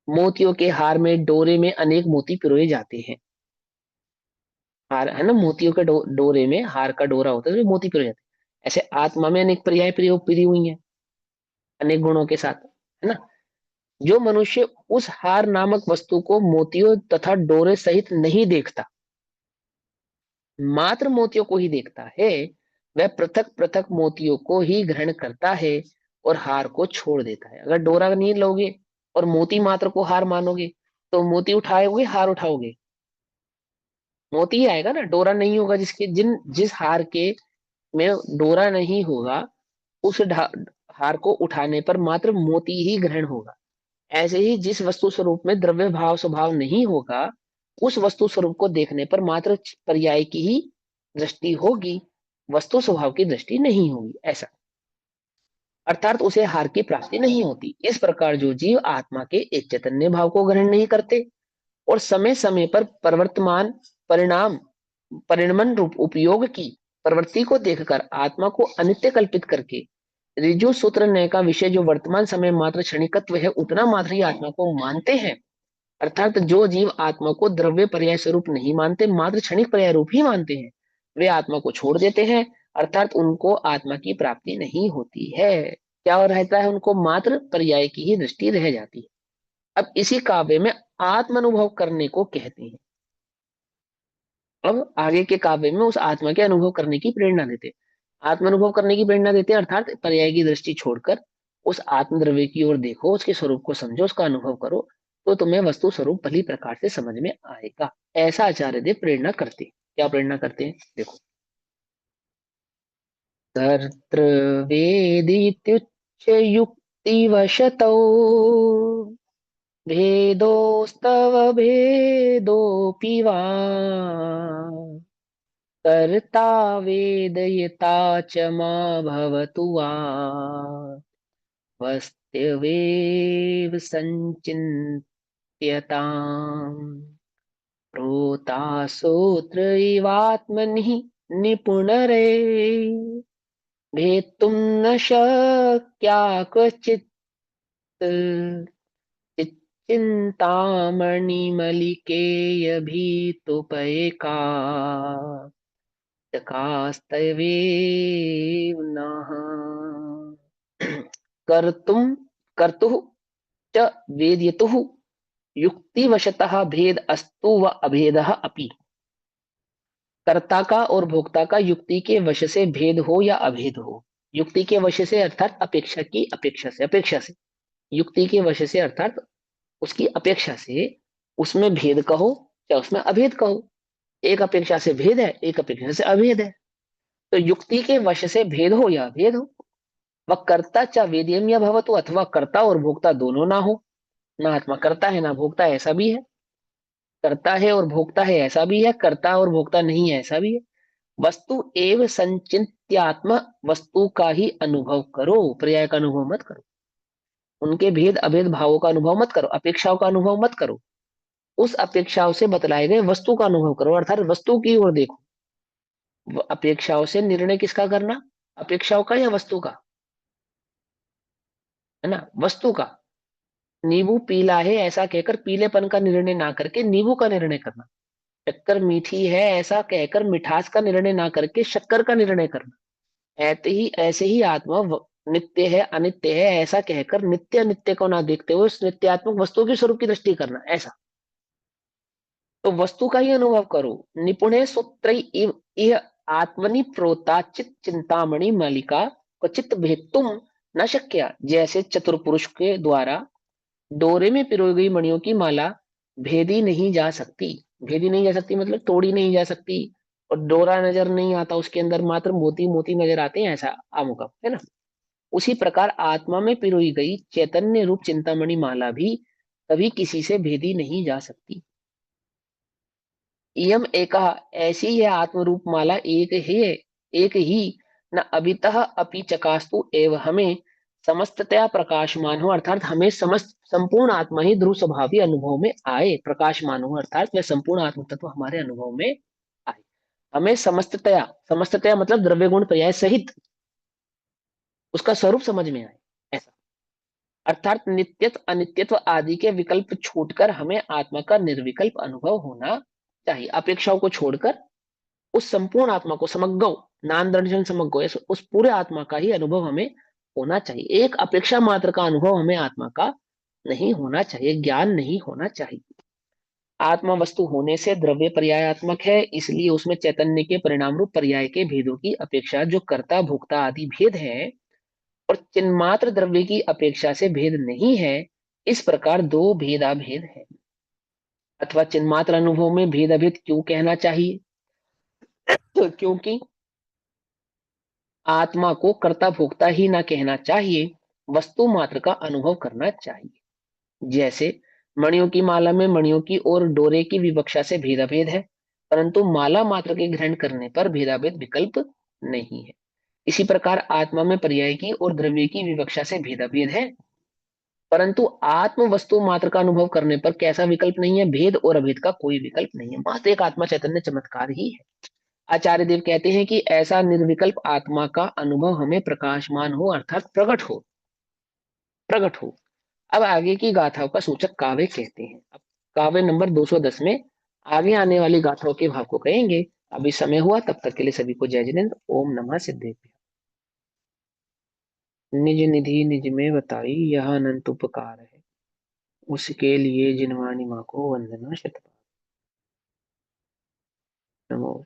मोतियों के हार में डोरे में अनेक मोती पिरोए जाते हैं। हार है ना, मोतियों के डोरे में हार का डोरा होता है, तो मोती पिरोए जाते हैं। ऐसे आत्मा में अनेक पर्याय प्रयोग पिरी हुई हैं अनेक गुणों के साथ, है ना। जो मनुष्य उस हार नामक वस्तु को मोतियों तथा डोरे सहित नहीं देखता, मात्र मोतियों को ही देखता है, वह पृथक पृथक मोतियों को ही ग्रहण करता है और हार को छोड़ देता है। अगर डोरा नहीं लोगे और मोती मात्र को हार मानोगे तो मोती उठाओगे हार उठाओगे, मोती ही आएगा ना, डोरा नहीं होगा। जिस हार के में डोरा नहीं होगा उस हार को उठाने पर मात्र मोती ही ग्रहण होगा। ऐसे ही जिस वस्तु स्वरूप में द्रव्य भाव स्वभाव नहीं होगा उस वस्तु स्वरूप को देखने पर मात्र पर्याय की ही दृष्टि होगी, वस्तु स्वभाव की दृष्टि नहीं होगी। ऐसा अर्थात उसे हार की प्राप्ति नहीं होती। इस प्रकार जो जीव आत्मा के एक चैतन्य भाव को ग्रहण नहीं करते और समय समय पर परिवर्तमान परिणाम परिणमन रूप उपयोग की प्रवृत्ति को देखकर आत्मा को अनित्य कल्पित करके ऋजु सूत्र न्याय का विषय जो वर्तमान समय मात्र क्षणिकत्व है उतना मात्र ही आत्मा को मानते हैं। अर्थात जो जीव आत्मा को द्रव्य पर्याय स्वरूप नहीं मानते, मात्र क्षणिक पर्याय रूप ही मानते हैं, वे आत्मा को छोड़ देते हैं, अर्थात उनको आत्मा की प्राप्ति नहीं होती है। क्या रहता है, उनको मात्र पर्याय की ही दृष्टि रह जाती है। अब इसी काव्य में आत्म अनुभव करने को कहते हैं। अब आगे के काव्य में उस आत्मा के अनुभव करने की प्रेरणा देते हैं। आत्म अनुभव करने की प्रेरणा देते हैं अर्थात पर्याय की दृष्टि छोड़कर उस आत्म द्रव्य की ओर देखो, उसके स्वरूप को समझो, उसका अनुभव करो, तो तुम्हें वस्तु स्वरूप भली प्रकार से समझ में आएगा। ऐसा आचार्य देव प्रेरणा करते हैं। क्या प्रेरणा करते हैं, देखो। तत्र वेदित्युच्च युक्तिवशतौ भेदोस्तव भेदोऽपि वा कर्ता वेदयिता च मा भवतु वा वस्त्यवेव संचिन्त्यताम् प्रोता सूत्र इवात्मनि निपुणरे भेत्तुं न शक्या क्वचित् चिन्तामणिमलिकेयभीतुपैका कास्तवेव नः कर्तुः च वेदयतुः युक्तिवशतः भेद अस्तु व अभेदः अपि। कर्ता का और भोक्ता का युक्ति के वश से भेद हो या अभेद हो, युक्ति के वश से अर्थात अपेक्षा से युक्ति के वश से अर्थात उसकी अपेक्षा से उसमें भेद कहो या उसमें अभेद कहो। एक अपेक्षा से भेद है, एक अपेक्षा से अभेद है, तो युक्ति के वश से भेद हो या अभेद हो। वह कर्ता च वेद्यम या भवतु, अथवा कर्ता और भोक्ता दोनों ना हो, ना आत्मा कर्ता है ना भोक्ता है, ऐसा भी है। कर्ता है और भोक्ता है ऐसा भी है, कर्ता और भोक्ता नहीं है ऐसा भी है। वस्तु एवं संचित्यात्म, वस्तु का ही अनुभव करो, पर्याय का अनुभव मत करो, उनके भेद अभेद भावों का अनुभव मत करो, अपेक्षाओं का अनुभव मत करो, उस अपेक्षाओं से बतलाए गए वस्तु का अनुभव करो, अर्थात वस्तु की ओर देखो। अपेक्षाओं से निर्णय किसका करना, अपेक्षाओं का या वस्तु का, है ना, वस्तु का। नींबू पीला है ऐसा कहकर पीलेपन का निर्णय ना करके नींबू का निर्णय करना, शक्कर मीठी है ऐसा कहकर मिठास का निर्णय ना करके शक्कर का निर्णय करना। ऐसे ही आत्मा नित्य है अनित्य है ऐसा कहकर नित्य अनित्य को ना देखते हुए उस नित्यात्मक वस्तु के स्वरूप की दृष्टि करना, ऐसा। तो वस्तु का ही अनुभव करो। निपुणे सूत्र इह आत्मनि प्रोता चित चिंतामणि मालिका क्वचित भेत्तुम न शक्या। जैसे चतुर पुरुष के द्वारा डोरे में पिरोई गई मणियों की माला भेदी नहीं जा सकती, भेदी नहीं जा सकती मतलब तोड़ी नहीं जा सकती, और डोरा नजर नहीं आता उसके अंदर, मात्र मोती मोती नजर आते हैं, ऐसा आमुका है ना। उसी प्रकार आत्मा में पिरोई गई चैतन्य रूप चिंतामणि माला भी कभी किसी से भेदी नहीं जा सकती। इयम एका, ऐसी यह आत्मरूप माला एक ही न अभितः अपि चकास्तु एव, हमें समस्ततया प्रकाशमान हो, अर्थात हमें समस्त संपूर्ण आत्मा ही ध्रुव स्वभावी अनुभव में आए, प्रकाशमान हो अर्थात वह संपूर्ण आत्म तत्व हमारे अनुभव में आए। हमें समस्ततया, समस्ततया मतलब द्रव्य गुण पर्याय सहित उसका स्वरूप समझ में आए, ऐसा। अर्थात नित्यत्व अनित्यत्व आदि के विकल्प छूटकर हमें आत्मा का निर्विकल्प अनुभव होना चाहिए। अपेक्षाओं को छोड़कर उस संपूर्ण आत्मा को, समग्र नान दर्शन समग्र, उस पूरे आत्मा का ही अनुभव हमें होना चाहिए। एक अपेक्षा मात्र का अनुभव हमें आत्मा का नहीं होना चाहिए, ज्ञान नहीं होना चाहिए। आत्मा वस्तु होने से द्रव्य पर्यायात्मक है, इसलिए उसमें चैतन्य के परिणाम रूप पर्याय के भेदों की अपेक्षा जो कर्ता भोक्ता आदि भेद है और चिन्मात्र द्रव्य की अपेक्षा से भेद नहीं है, इस प्रकार दो भेदाभेद है। अथवा चिन्मात्र अनुभव में भेद अभेद क्यों कहना चाहिए? तो क्योंकि आत्मा को कर्ता भोक्ता ही ना कहना चाहिए, वस्तु मात्र का अनुभव करना चाहिए। जैसे मणियों की माला में मणियों की और डोरे की विवक्षा से भेदाभेद है, परंतु माला मात्र के ग्रहण करने पर भेदाभेद विकल्प नहीं है। इसी प्रकार आत्मा में पर्याय की और द्रव्य की विवक्षा से भेदाभेद है, परंतु आत्म वस्तु मात्र का अनुभव करने पर कैसा विकल्प नहीं है? भेद और अभेद का कोई विकल्प नहीं है, मात्र एक आत्मा चैतन्य चमत्कार ही है। आचार्य देव कहते हैं कि ऐसा निर्विकल्प आत्मा का अनुभव हमें प्रकाशमान हो अर्थात प्रकट हो। अब आगे की गाथाओं का सूचक काव्य कहते हैं। अब काव्य नंबर 210 में आगे आने वाली गाथाओं के भाव को कहेंगे। अभी समय हुआ, तब तक के लिए सभी को जय जिनेन्द्र। ओम नमः सिद्धेभ्य। निज निधि निज में बताई, यह अनंत उपकार है, उसके लिए जिनवानी माँ को वंदना शतबार। नमो।